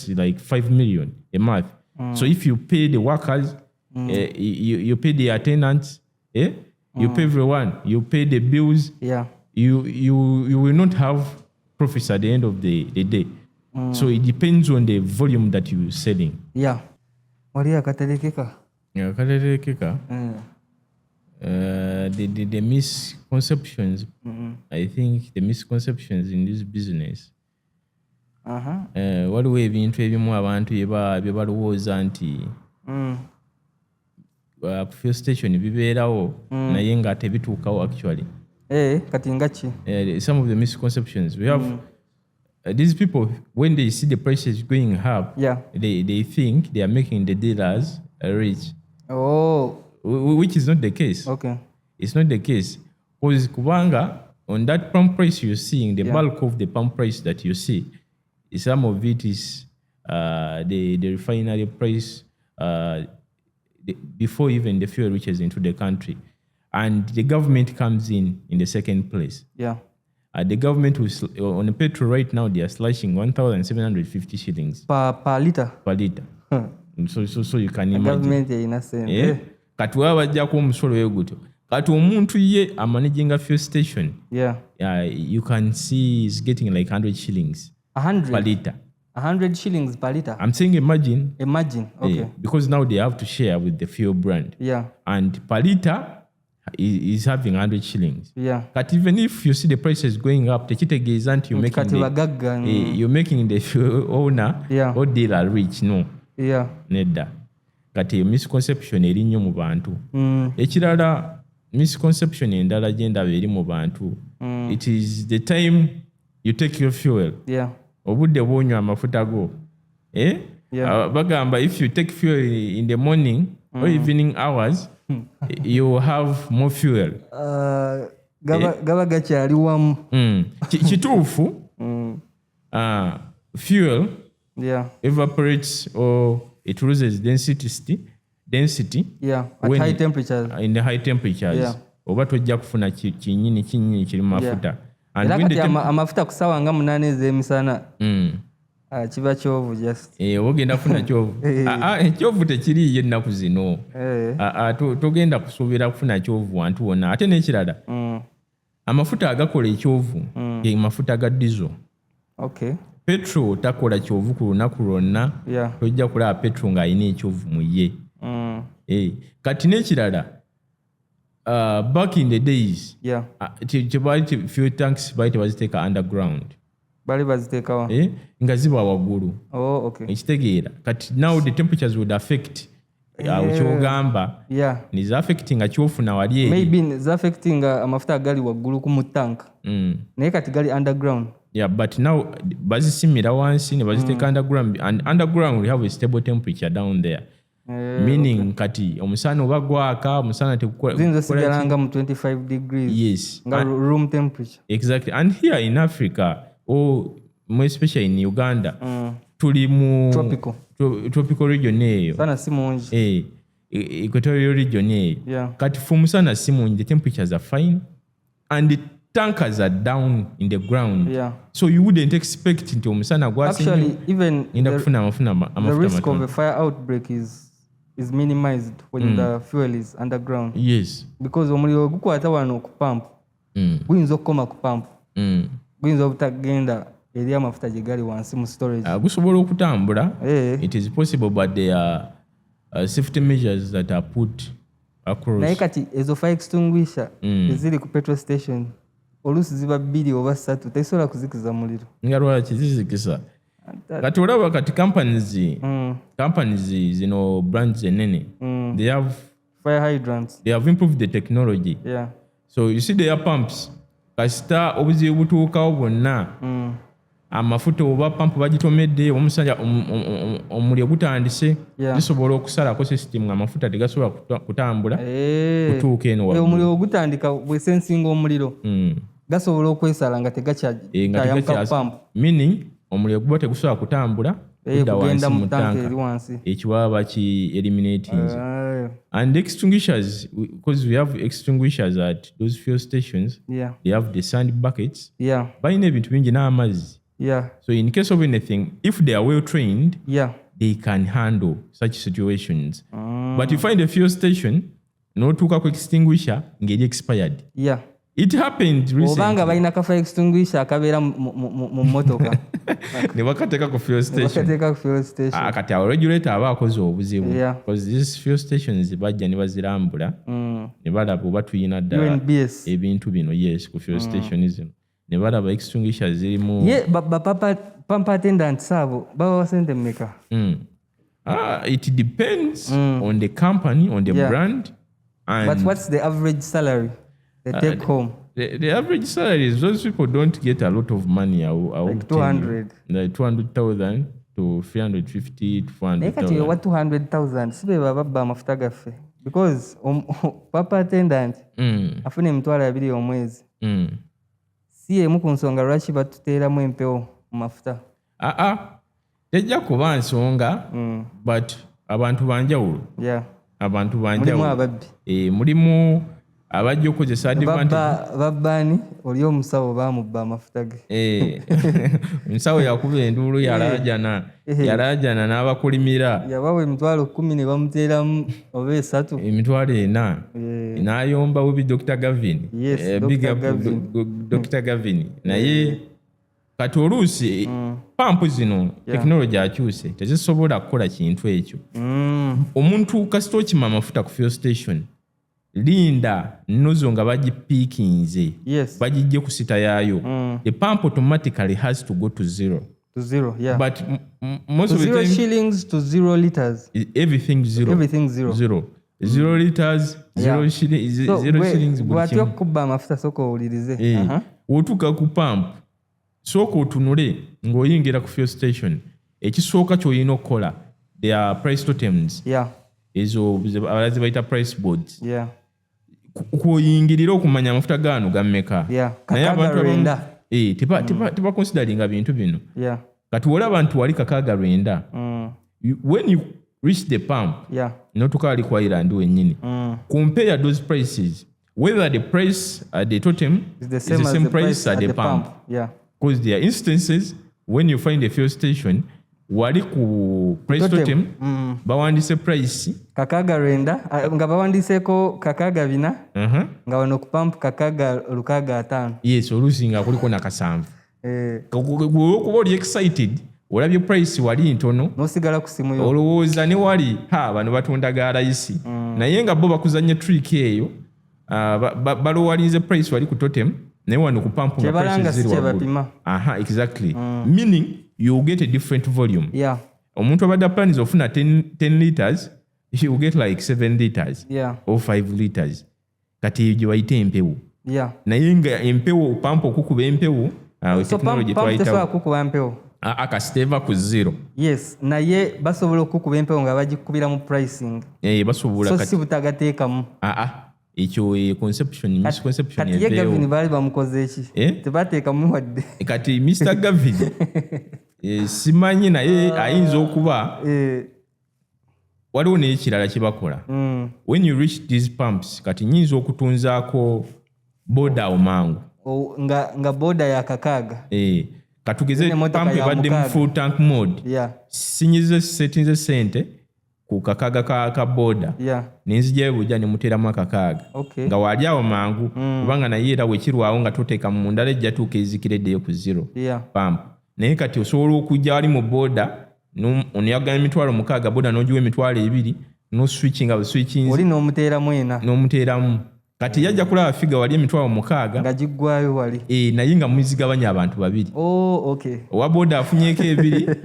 like 5 million a month. So if you pay the workers, you pay the attendants, you pay everyone, you pay the bills, you will not have profits at the end of the day. So it depends on the volume that you're selling. The misconceptions, I think the misconceptions in this business. Waliwo ebintu ebimu abantu bye balowooza nti fuel station bibeerawo naye nga tebituukawo actually. Kati ngachi? Some of the misconceptions we have. These people, when they see the prices going up, they think they are making the dealers rich. Which is not the case. It's not the case. Because kubanga, on that pump price you're seeing, the bulk of the pump price that you see, some of it is the refinery price before even the fuel reaches into the country. And the government comes in the second place. The government on the petrol right now, they are slashing 1,750 shillings per liter. Per liter. So you can imagine. Government innocent. Kati wabajjako omusolo weguto. Kati omuntu ye a managing a fuel station. You can see he's getting like 100 shillings 100 per liter. 100 shillings per liter. I'm saying imagine. Okay. Because now they have to share with the fuel brand. And per liter is having 100 shillings. But even if you see the prices going up, tekitegeeza nti you're making the fuel owner or dealer rich. No. Nedda. Kati misconception eri nnyo mu bantu. Ekirala misconception endala gye ndaba eri mu bantu. It is the time you take your fuel. Obudde bw'onywa amafuta go. Bagamba if you take fuel in the morning or evening hours, you have more fuel. Gaba gakyali wamu. Kituufu. Fuel evaporates or it loses density at high temperatures. In the high temperatures. Oba tojja kufuna kinyini kiri mafuta. And when the amafuta kusawa nga 8 ez'emisana. Kiba kyovu just. Ogenda kufuna kyovu. Ekyovu tekiriiyo ennaku zino. Togenda kusuubira kufuna kyovu wantu wonna. Ate n'ekirala. Amafuta agakola ekyovu ge mafuta ga diesel. Petrol takola kyovu ku lunaku lwonna. Tojja kulaba petrol ng'alina ekyovu mu ye. Kati n'ekirala. Back in the days, fuel tanks baziteeka underground. Baziteekawa? Nga ziba waggulu. Ekitegeera. Kati now the temperatures would affect kyogamba. Niza affecting kyofuna wali eri. Maybe is affecting amafuta agali waggulu ku mu tank. Naye kati gali underground. But now bazisimira wansi ne baziteeka underground, and underground we have a stable temperature down there. Meaning kati omusana oba gwaka omusana tegukola zinza sigalanga mu 25 degrees. Yes. Room temperature. Exactly. And here in Africa, or more especially in Uganda, tuli mu tropical region eyo. Sana si mungi. Equatorial region eyo. Kati for musana si mungi, the temperatures are fine and the tankers are down in the ground. So you wouldn't expect nti omusana gwase. Actually, even the risk of a fire outbreak is minimized when the fuel is underground. Yes. Because omuliro gukwata wano ku pump. Guyinza okukoma ku pump. guyinza obutagenda eri amafuta gye gali wansi mu storage. Gusobola okutambula. It is possible, but there are safety measures that are put across. Naye kati ezo fire extinguisher eziri ku petrol station oluusi ziba 2 oba 3 tezisobola kuzikiza muliro. Nga lwaki zizikisa? Kati olaba kati companies zino brands enene, they have fire hydrants. They have improved the technology. Yeah. So you see the air pumps. Kasita obuzibu butuukawo bwonna amafuta oba pampu bagitomedde omusajja omuliro gutandise zisobola okusalako system amafuta tegasobola kutambula kutuuka eno waggulu. Omuliro gutandika bwesensinga omuliro gasobola okwesala nga tegakyayambuka pampu. Meaning omuliro guba tegusobola kutambula kugenda mu tanka eri wansi ekiwaba ki eliminating. And extinguishers, because we have extinguishers at those fuel stations, they have the sand buckets. Bayina ebintu bingi n'amazzi. So in case of anything, if they are well trained, they can handle such situations. But you find a fuel station, n'otuuka ku extinguisher ng'eri expired. It happened recently. Obanga balina ka fire extinguisher akabeera mu motoka. Ne bakateeka ku fuel station. Kati awo regulator aba akoze obuzibu. Because these fuel stations bajja ne bazirambula. Ne balaba oba tuyina ddala ebintu bino ku fuel station zino. Ne balaba extinguishers zirimu. Pump attendants abo bawa sente mmeka? It depends on the company, on the brand. And but what's the average salary? They take home. The average salary is those people don't get a lot of money. Like 200. Like 200,000 to 350 to 400,000. What 200,000? Sibe babba amafuta gaffe. Because papa attendant afune emitwalo 2 omwezi. Si emu ku nsonga lwaki batuteeramu empewo mu mafuta. Tejja kuba nsonga, but abantu banjawulo. Abantu banjawulo. Mulimu abajja okozesa advantage. Babbani oli omusawo bamubba amafuta ge. Omusawo yakuba enduulu yalaajana n'abakulimira. Yabawa emitwalo 10 ne bamuteeramu oba 3. Emitwalo 4. N'ayomba webi Dr. Gavin. Big up Dr. Gavin. Naye kati oluusi pampu zino technology akyuse tezisobola kukola kintu ekyo. Omuntu kasita okima amafuta ku fuel station linda nozo nga bagipiikinze bagijje ku sita yaayo. The pump automatically has to go to zero. To zero, But most of the time 0 shillings to 0 liters. Everything zero. 0 liters, 0 shillings. Bw'atyo okubba amafuta sooka owulirize. Wotuuka ku pump sooka otunule ng'oyingira ku fuel station. Ekisooka ky'olina okukola there are price totems. Ezo abalazi bayita price boards. Kuyingirira okumanya amafuta gaano gammeka. Naye abantu abamu teba consideringa bintu bino. Kati olaba nti wali kakaaga 9. When you reach the pump, n'otuuka wali ku island wennyini. Compare those prices. Whether the price at the totem is the same price at the pump. Because there are instances when you find a fuel station wali ku price totem bawandise price kakaaga 9 nga bawandiseeko kakaaga 4 nga wano ku pump kakaaga 605. Yes, oluusi nga kuliko na 7. Kuba oli excited olabye price wali ntono n'osigala ku simu yo olowooza ne wali bano batunda ga layisi naye nga bo bakuzanya trick eyo balowalize price wali ku totem naye wano ku pump nga price ziri waggulu. Exactly. Meaning you get a different volume. Omuntu abadde plans ofuna 10 liters, you will get like 7 liters or 5 liters. Kati gye bayita empewo. Naye nga empewo pampu okukuba empewo technology twayitawo kukuba empewo akasiteva ku 0. Naye basobola okukuba empewo nga bagikubira mu pricing. Basobola kati si butagateekamu. Ekyo misconception kati ye Gavin baali bamukoze eki tebateekamu wadde. Kati Mr. Gavin simanyi naye ayinza okuba waliwo n'ekirala kye bakola. When you reach these pumps kati nyinza okutunzaako boda omangu nga boda ya kakaaga. Katugeze pump ebadde mu full tank mode. Sinyize settinze sente ku kakaga ka boda nenzija bujja ne muteramu akakaaga nga wali awo mangu kubanga naye era wekirwawo nga toteeka mu ndala ejja tuuka ezikireddeyo ku zero pump naye kati osobola okujja wali mu boda oneyagala emitwalo 6 boda n'ogiwa emitwalo 2 no switching switching oli n'omuteeramu ena n'omuteeramu kati yajja kulaba figa wali emitwalo 6 nga giggwayo wali naye nga muzigabanya abantu 2 owa boda afunyeko 2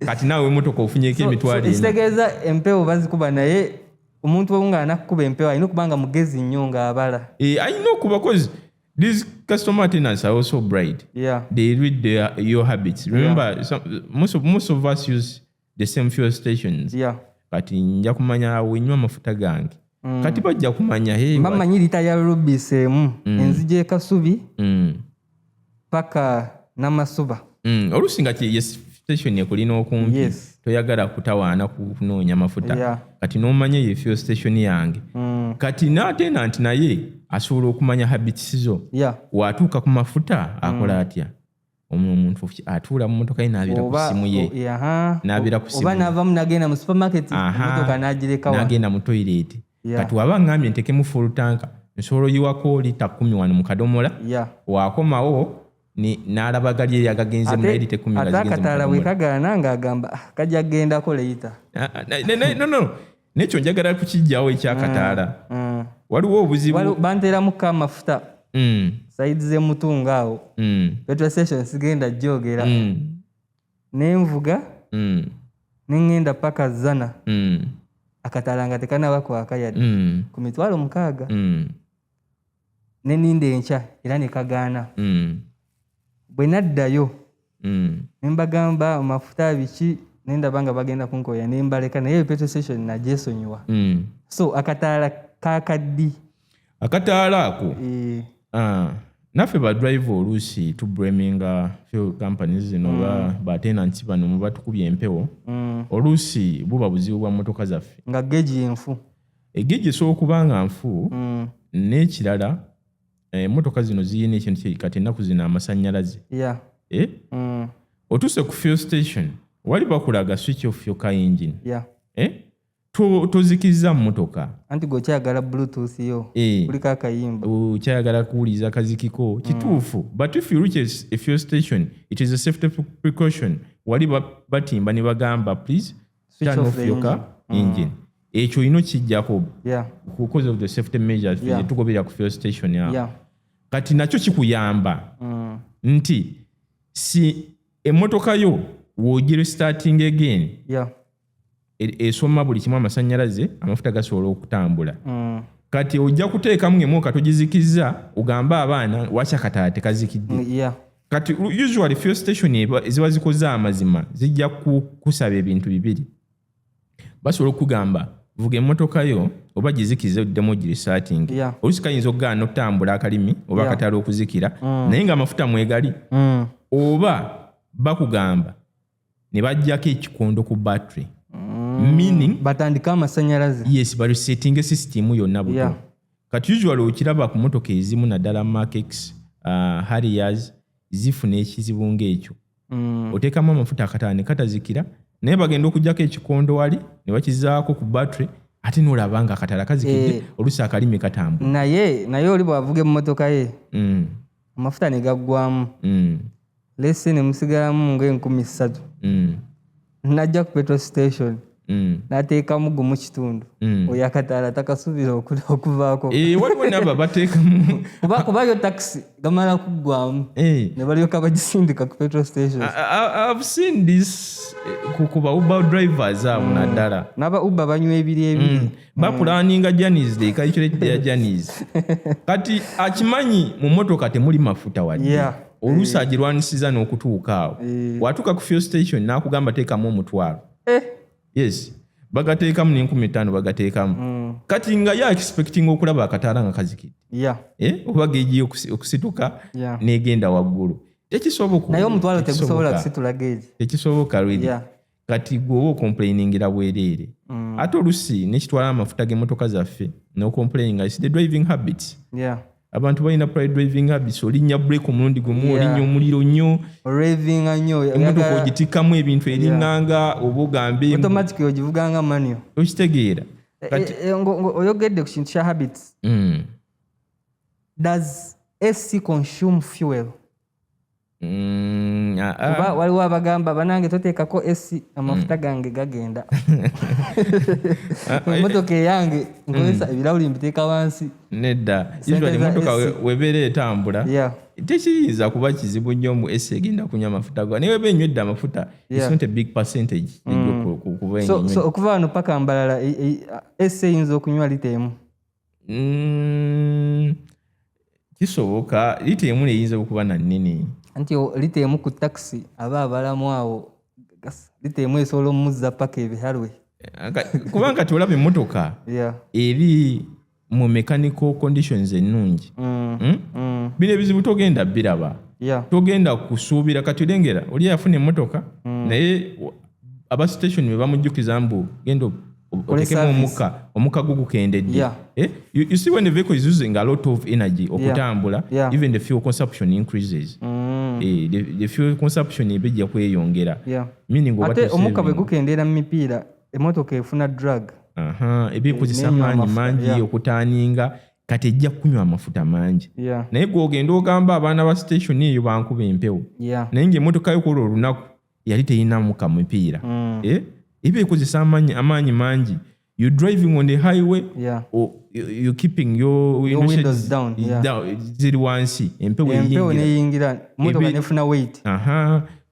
kati naawe emotoka ofunyeko emitwalo 4 ekitegeeza empewo bazikuba naye omuntu nga anakukuba empewo alina okuba nga mugezi nnyo ng'abala alina okuba cause these customer attendants are also bright. They read your habits. Remember, most of us use the same fuel stations. Kati nja kumanya wenywa mafuta gange. Kati bajja kumanya mama nyirita ya Rubis enzije kasubi paka namasuba. Olusinga yes station ekulina okumpi toyagala kutawaana kunoonya mafuta. Kati n'omanya ye fuel station yange. Kati n'attendant naye asobola okumanya habits zo. Watuuka ku mafuta akola atya. Omuntu atuula mu motoka ye n'abeera ku simu ye. N'abeera ku simu. Oba n'avamu n'agenda mu supermarket motoka n'agireka wa. N'agenda mu toilet. Kati waba ngambye ntekemu full tank nsobola oyiwako lita 10 wano mu kadomola. Wakomawo n'alaba gali yagagenze mu lita 10 nga zigenze. Akataala bwe kagaana ng'agamba kajja gendako lita. No. Nekyo njagala kukijjawo ekyakataala. Waliwo obuzibu. Banteeramu ka mafuta. Saidi z'emutunga awo. Petrol station sigenda jogera. N'envuga. N'engenda paka zana. Akataala nga tekanaba kwakayadde. Ku mitwalo 6. N'enninde enkya era ne kagaana. Bwe naddayo. Nembagamba amafuta biki nendaba nga bagenda kunkoya nembaleka naye petrol station najesonyiwa. So akataala kakaddi. Akataala ako. Naffe ba drive oluusi tublaminga fuel companies zino ba tenants bano mu batukubye empewo. Oluusi buba buzibu bwa motoka zaffe. Nga geji enfu. Egeji sokubanga nfu n'ekirala motoka zino ziyina ekintu kati ennaku zino amasannyalaze. Otuuse ku fuel station wali bakulaga switch off your car engine. Tozikiza motoka. Anti go kyagala bluetooth yo. Kuli kakayimba. Kyagala kuwuliza kazikiko. Kituufu. But if you reach a fuel station, it is a safety precaution. Wali batimba ne bagamba please turn off your car engine. Ekyo ino kijjako. Because of the safety measures tugobera ku fuel station ya. Kati nakyo kikuyamba. Nti si emotoka yo wogire starting again. Esoma buli kimu amasannyalaze amafuta gasobola okutambula. Kati ojja kuteekamu emoka togizikiza ogamba abaana wacha kataala tekazikidde. Kati usually fuel station ziba zikoze amazima zijja kusaba ebintu bibiri. Basobola okugamba vuga emmotoka yo oba gizikize oddemu giri starting. Oluusi kayinza okugaana okutambula akalimi oba akatala okuzikira naye nga amafuta mwegali. Oba bakugamba ne bajjako ekikondo ku battery. Meaning batandika amasannyalaze. Yes, but setting system yonna buto. Kati usually okiraba ku motoka ezimu naddala Makex, Harriers zifuna ekizibu ng'ekyo. Oteekamu amafuta akataala ne katazikira naye bagenda okugjako ekikondo wali ne bakizaako ku battery ate n'olaba nga akataala kazikidde oluusi akalimi katambula. Naye oli bw'avuga emmotoka ye amafuta ne gaggwamu. Lese ne musigalamu ng'enkumi 3. Najja ku petrol station. Nateekamu gumu kitundu. Oyo akataala takasubira okuvaako. Waliwo naba bateekamu. Kuba yo taxi gamala kuggwamu. Ne balyoka bagisindika ku petrol station. I've seen this kuba Uber drivers abo naddala. Naba Uber banywa ebiri. Bapulaninga journeys de calculate their journeys. Kati akimanyi mu motoka temuli mafuta wadde. Oluusi agirwanisiza n'okutuuka awo. Watuuka ku fuel station n'akugamba teekamu omutwalo. Yes. Bagateekamu n'5000 bagateekamu. Kati nga ya expecting okulaba akataala nga kazikidde. Oba geeji okusituka n'egenda waggulu. Tekisoboka. Naye omutwalo tegusobola kusitula geeji. Tekisoboka really. Kati gwoba okomplainingira bwereere. Ate oluusi n'ekitwala amafuta g'emmotoka zaffe n'okomplaininga is the driving habits. abantu balina pride driving habits olinya break omulundi gumu olinya omuliro nnyo raving nnyo emotoka ogitikamu ebintu eringanga oba ogambe automatic ogivuganga manual okitegeera oyogedde ku kintu kya habits. Does AC consume fuel? Kuba waliwo abagamba banange toteekako AC amafuta gange gagenda. Emotoka eyange nkozesa ebirawuli mbiteeka wansi. Nedda usually emotoka webeera etambula tekiyinza kuba kizibu nnyo mu AC egenda kunywa amafuta go naye weba enywedde amafuta it's not a big percentage kuba ennywa. So okuva wano paka Mbalala AC eyinza okunywa lita emu? Kisoboka lita emu eyinza okuba na nnene anti lita emu ku taxi aba abalamu awo lita emu esobola omuzza paka ebihalwe kubanga tolaba emmotoka eri mu mechanical conditions ennungi. Bino ebizibu togenda biraba togenda kusuubira kati olengera oli yafuna emmotoka naye aba station be bamujjukiza mbu genda otekemu omuka gugukendedde. You see when the vehicle is using a lot of energy okutambula even the fuel consumption increases. The fuel consumption ebijja kweyongera meaning ate omuka bwe gukendera mu mipiira emmotoka efuna drug ebikozesa maanyi mangi okutaaninga kati ejja kunywa amafuta mangi naye gwogenda ogamba abaana ba station eyo bankuba empewo naye ng'emmotoka yokola olunaku yali teyina muka mupiira ebikozesa amaanyi mangi. You driving on the highway or you keeping your windows down ziri wansi empewo eyingira motoka nefuna weight.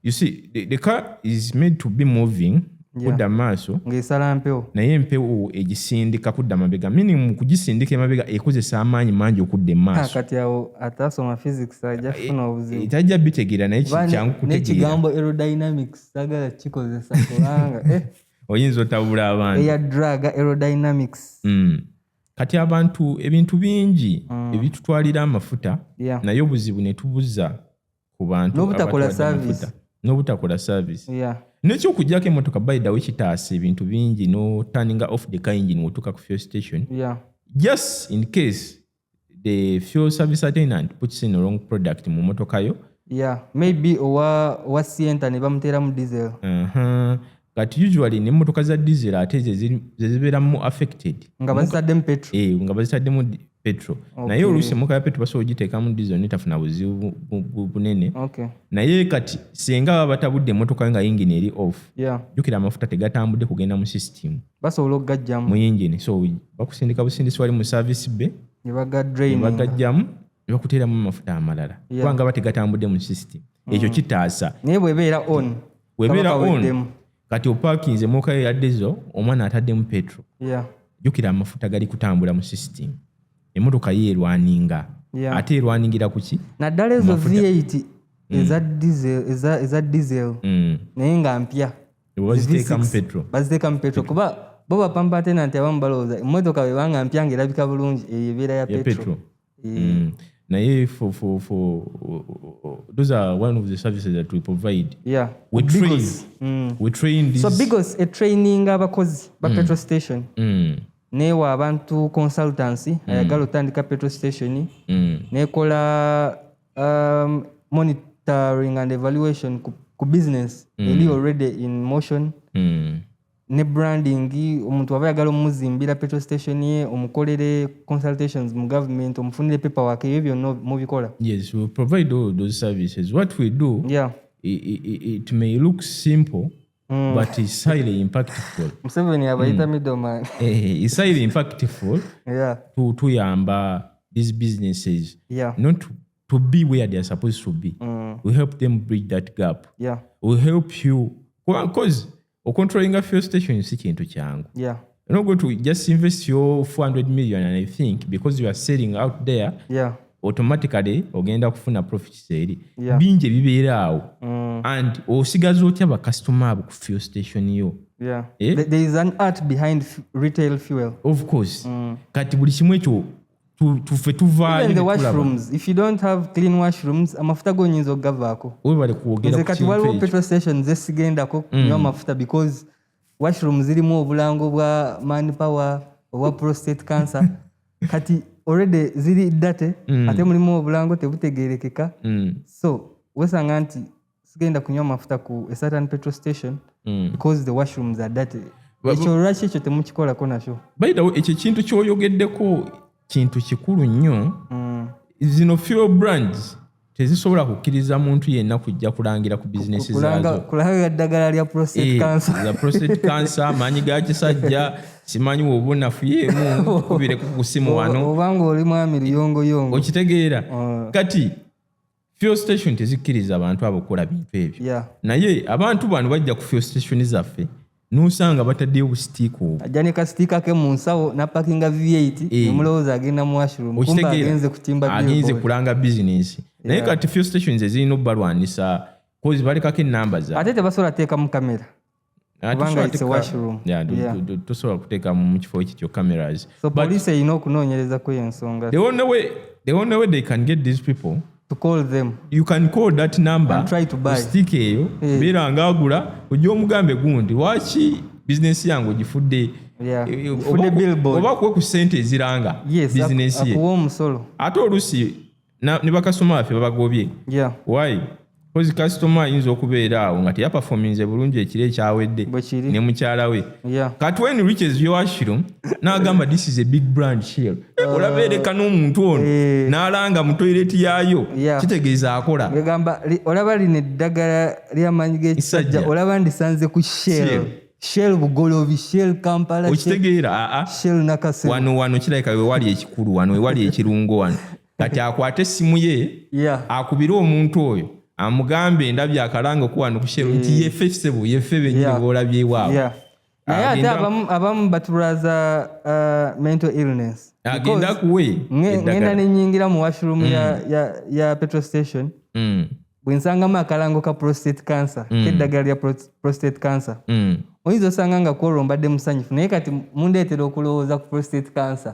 You see the car is made to be moving kudda maaso ng'esala mpewo naye empewo egisindika kudda mabega meaning mu kugisindika emabega ekozesa amaanyi mangi okudda emaaso. Kati awo atasoma physics ajja kufuna obuzibu tajja bitegeera naye kyangu kutegeera n'ekigambo aerodynamics sagala kikozesa kubanga oyinza otabula abantu eya drug aerodynamics. Kati abantu ebintu bingi ebitutwalira amafuta naye obuzibu ne tubuza ku bantu n'obutakola service. N'ekyokujjako emmotoka by the way kitaasa ebintu bingi no turning off the car engine wotuuka ku fuel station just in case the fuel service attendant puts in a wrong product mu mmotoka yo maybe owa sienta ne bamuteeramu diesel. Kati usually n'emmotoka za diesel ate zezibeeramu affected nga bazitaddemu petrol. Nga bazitaddemu petrol. Naye oluusi emmotoka ya petrol basobola ogiteekamu diesel netafuna buzibu bunene. Naye kati singa baba batabudde emmotoka nga engine eri off jjukira amafuta tegatambudde kugenda mu system basobola okugajjamu mu engine so bakusindika busindisi wali mu service bay ne bagajjamu ne bakuteeramu amafuta amalala kubanga bategatambudde mu system. Ekyo kitaasa naye bwebeera on kati opakinze emmotoka ya diesel omwana ataddemu petrol jjukira amafuta gali kutambula mu system emmotoka ye erwaninga ate erwaningira ku ki naddala ezo V8 eza diesel naye nga mpya baziteekamu petrol kuba bo bapamba tenanti abamu balowooza emmotoka webanga mpya ng'erabika bulungi eyo ebeera ya petrol. Naye for those are one of the services that we provide. We train this. So BIIGOS training abakozi ba petrol station newa abantu consultancy ayagala otandika petrol station nekola monitoring and evaluation ku business eli already in motion ne branding omuntu aba yagala omuzimbira petrol station ye omukolere consultations mu government omufunire paperwork ebyo byonna mubikola. Yes, we provide all those services. What we do it may look simple but it's highly impactful. Museveni abayita middleman. It's highly impactful to yamba these businesses not to be where they are supposed to be. We help them bridge that gap. We help you because controlling a fuel station si kintu kyangu. You're not going to just invest your 400 million and I think because you are selling out there automatically ogenda kufuna profits eri bingi bibeera awo and osigaza otya ba customer abo ku fuel station yo. There is an art behind retail fuel. Of course. Kati buli kimwe ekyo tufe tuvaayo. Even the washrooms, if you don't have clean washrooms amafuta gonyinza okugavaako. Webale kuwogera ku kati waliwo petrol stations zesigendako kunywa amafuta because washrooms zirimu obulango bwa manpower obwa prostate cancer. Kati already ziri date ate mulimu obulango tebutegerekeka so wesanga nti sigenda kunywa mafuta ku a certain petrol station because the washrooms are dirty. Ekyo lwaki ekyo temukikolako nakyo? By the way, ekyo kintu kyoyogeddeko kintu kikulu nnyo. Zino fuel brands tezisobola kukkiriza muntu yenna kujja kulangira ku bizinesi zaazo. Kulanga ddagala lya prostate cancer. Ya prostate cancer, maanyi ga kisajja, simanyi woba nafuyemu kubire ku kusimu wano. Obanga oli mwami liyongoyongo. Okitegeera. Kati fuel station tezikkiriza abantu abo okukola bintu ebyo. Naye abantu bano bajja ku fuel station zaffe n'osanga bataddeyo busitiiko. Ajja ne kasitiika ke mu nsawo n'apakinga V8 nemulowooza agenda mu washroom. Kumba agenze kutimba billboard. Agenze kulanga bizinesi. Naye kati fuel stations ezirina obbalwanisa kozi balikako ennamba zaabwe. Ate tebasobola teeka mu kamera. Kubanga it's a washroom. Tosobola kuteeka mu kifo ekyo cameras. So police erina okunoonyereza ku ensonga. The only way they can get these people to call them. You can call that number and try to buy. Stick eyo beera ngagula ojja omugambe gundi waki business yangu gifudde fudde billboard oba ku sente eziranga business ye akuwa omusolo ate olusi ne bakasoma baffe babagobye. Why? Because customer ayinza okubeera awo nga teyaperforminze bulungi ekiro ekyawedde ne mukyala we. Kati when reaches your washroom n'agamba this is a big brand Shell. Olabeereka n'omuntu ono n'alanga mu toilet yaayo kitegeeza akola. Egamba olaba lino eddagala ly'amaanyi g'ekisajja olaba ndisanze ku Shell Bugolobi, Shell Kampala, okitegeera Shell Nakasero. Wano kirabika we wali ekikulu wano we wali ekirungo wano. Kati akwate essimu ye akubire omuntu oyo amugambe ndabye akalanga okuwano ku Shell nti yeffe ssebo yeffe bennyini boolabye ewaabwe. Naye ate abamu batulaza mental illness. Agenda kuwe ngenda nenyingira mu washroom ya petrol station bwe nsangamu akalango ka prostate cancer k'eddagala lya prostate cancer oyinza osanga nga kwolwo mbadde musanyufu naye kati mundeetera okulowooza ku prostate cancer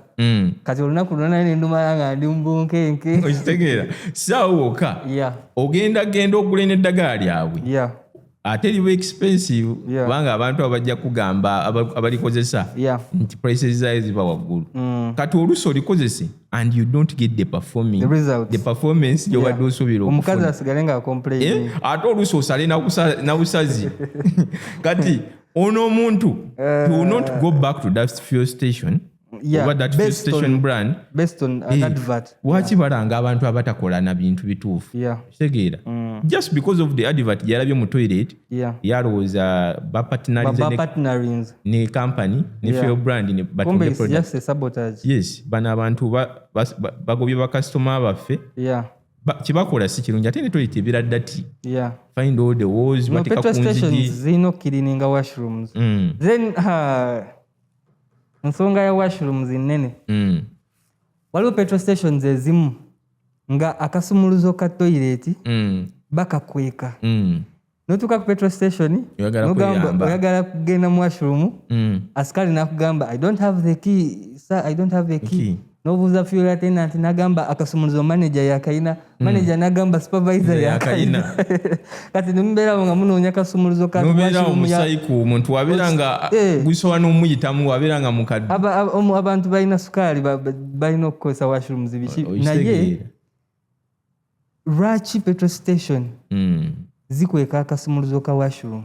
kati olunaku lwonna nendumala nga ndi mbunkenke. Okitegeera saawo wokka genda okugula n'eddagala lyabwe ate liba expensive kubanga abantu abajja kugamba abalikozesa nti prices zaayo ziba waggulu. Kati oluusi olikozese and you don't get the performance gyobadde osuubira okufuna. Omukazi asigale nga complain. Ate oluusi osale na busazi. Kati ono omuntu he will not go back to that fuel station over that fuel station brand based on an advert. Waki balanga abantu abatakola na bintu bituufu. Kitegeera just because of the advert gyalabye mu toilet yalowooza bapartnerinze ne company ne fuel brand ne batunda product. Just a sabotage. Yes, bana abantu bagobye bakasitoma baffe. Kibakola si kirungi ate ne toilet ebira dati. Find all the walls batika kunzigi. Petrol stations zino cleaning washrooms. Then nsonga ya washrooms nnene. Waliwo petrol stations ezimu nga akasumuluzo ka toilet bakakweka. Notuuka ku petrol station nogamba oyagala kugenda mu washroom asikali nakugamba I don't have the key sir, I don't have the key. Nobuuza fuel attendant nagamba akasumuluzo manager yakayina manager nagamba supervisor yakayina. Kati nimbeera nga munoonya kasumuluzo ka nobeera omusaiku omuntu wabeera nga gusobola n'omuyitamu wabeera nga mukadde. Abantu balina sukaali balina okukozesa washrooms biki naye lwaki petrol station zikweka akasumuluzo ka washroom?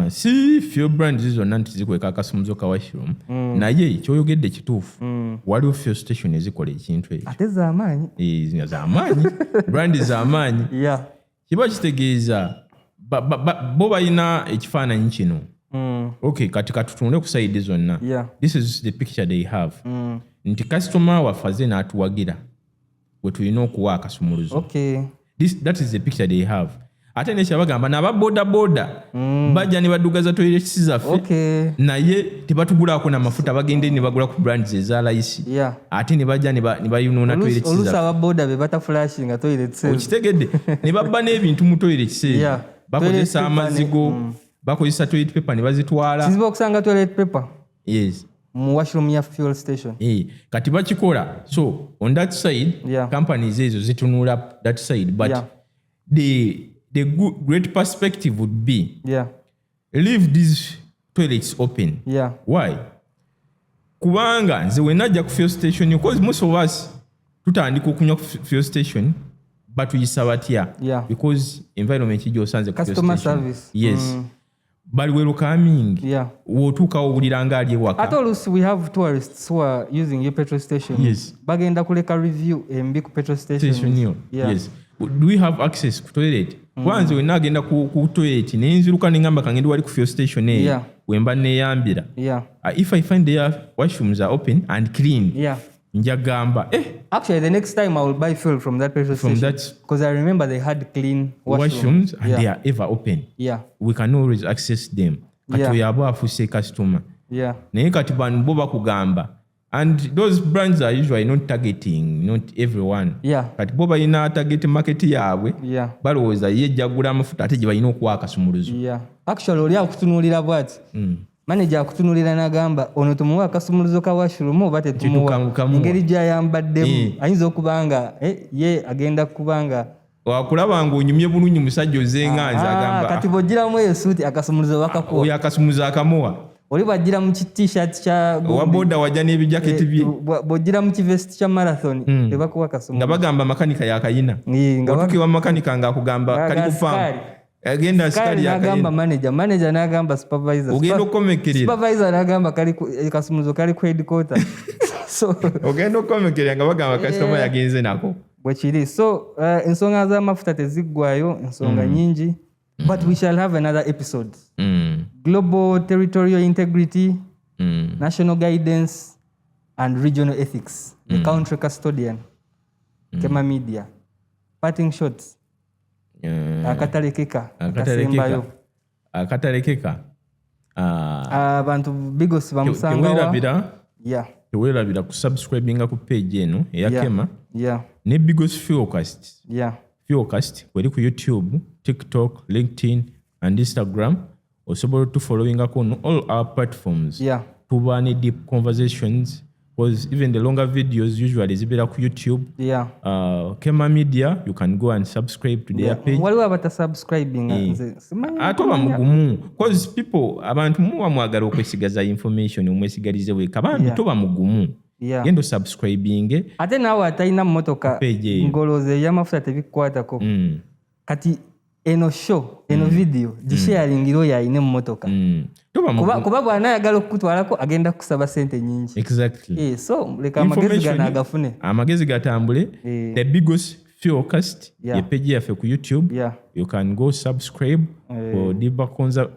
Si fuel brand zizonna nti zikweka akasumuluzo ka washroom naye kyoyogedde kituufu waliwo fuel station ezikola ekintu ekyo ate z'amaanyi brand z'amaanyi kiba kitegeeza bo balina ekifaananyi kino. Okay, kati katutunule ku side zonna. This is the picture they have. Nti customer waffe azze n'atuwagira we tulina okuwa akasumuluzo. That is the picture they have. Ate nekyabagamba naba boda bajja ne badugaza toilet zaffe naye tebatugulako na mafuta bagende ne bagula ku brands eza layisi ate ne bajja ne bayunoona toilet zaffe. Olusa aba boda be bata flashinga toilet zaffe. Okitegedde ne babba n'ebintu mu toilet zaffe. Bakozesa amazigo bakozesa toilet paper ne bazitwala. Sizibu okusanga toilet paper? Yes. Mu washroom ya fuel station. Kati bakikola so on that side companies ezo zitunula that side but the great perspective would be leave these toilets open. Why? kubanga nze we najja ku fuel station because most of us tutandika okunywa ku fuel station but tuyisa batya because environment gy'osanze ku fuel station. Customer service. Yes. But we're coming. Wotuka owuliranga ali ewaka. At all we have tourists who are using your petrol station. Yes. Bagenda kuleka review embi ku petrol station. Yes. Do we have access to toilet? Kwanza we nagenda ku toilet nenziruka nengamba kangendi wali ku fuel station wemba neyambira. If I find their washrooms are open and clean. Njagamba actually the next time I will buy fuel from that petrol station because I remember they had clean washrooms and they are ever open. We can always access them. Kati yabo afuse customer. Naye kati bano bo bakugamba and those brands are usually not targeting not everyone. Kati bo balina target market yaabwe. Balowooza ye jagula amafuta ate gye balina okuwa akasumuluzo. Actually oli akutunuulira bwati. Manager akutunulira nagamba ono tumuwa akasumuluzo ka washroom oba tetumuwa engeri gyayambaddemu ayinza okubanga ye agenda kubanga wakulaba nga onyumye bulungi musajja ozenganza agamba kati bw'ogiramu eyo suuti akasumuluzo bakakuwa oyo akasumuluzo akamuwa oli bw'agira mu t-shirt kya owa boda wajja n'ebijaketi bye bw'ogira mu kivest kya marathon tebakuwa akasumuluzo nga bagamba makanika yakayina otukiwa makanika ng'akugamba kali kupampa agenda askari yakagamba manager nagamba supervisor ogenda okomekerera supervisor nagamba kali kasumuluzo kali ku headquarter so ogenda okomekerera nga bagamba customer yagenze nako bwekiri so ensonga z'amafuta teziggwayo ensonga nyingi but we shall have another episode. Global territorial integrity, national guidance and regional ethics, the country custodian, Kema Media. Parting shots. Akatalekeka abantu BIIGOS bamusangawa teweerabira ku subscribinga ku page eno eya Kema ne BIIGOS Fuelcast kweri ku YouTube, TikTok, LinkedIn and Instagram. Osobola tufollowingako on all our platforms. Tuba ne deep conversations because even the longer videos usually zibera ku YouTube. Kema Media, you can go and subscribe to their page. Waliwo abata subscribing atoba mugumu because people abantu muwa mwagala okwesigaza information omwesigalize weka abantu toba mugumu gendo subscribing ate nawe atalina mmotoka ngoloze y'amafuta tebikwatako kati eno show eno video gisharingiro yayine mmotoka kuba bwana yagala okutwalako agenda kusaba sente nyingi exactly so leka amagezi gana agafune amagezi gatambule the BIIGOS Fuelcast ye page yafe ku YouTube. You can go subscribe for deeper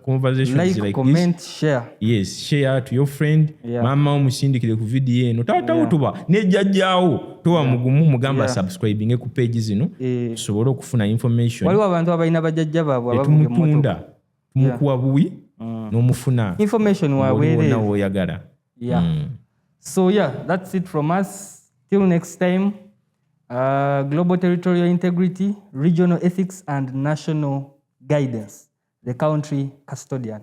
conversations like comment, this. Share. Yes, share to your friend. Mama omusindikire ku video eno tata utuba nejjajjaawo towa mugumu mugamba subscribing ku page zino tusobole okufuna information. Waliwo abantu abalina bajjajja baabwe abavuga mutunda tumukuwa buwi n'omufuna information waweere nawo yagala. So that's it from us. Till next time. Global territorial integrity, regional ethics and national guidance, the country custodian.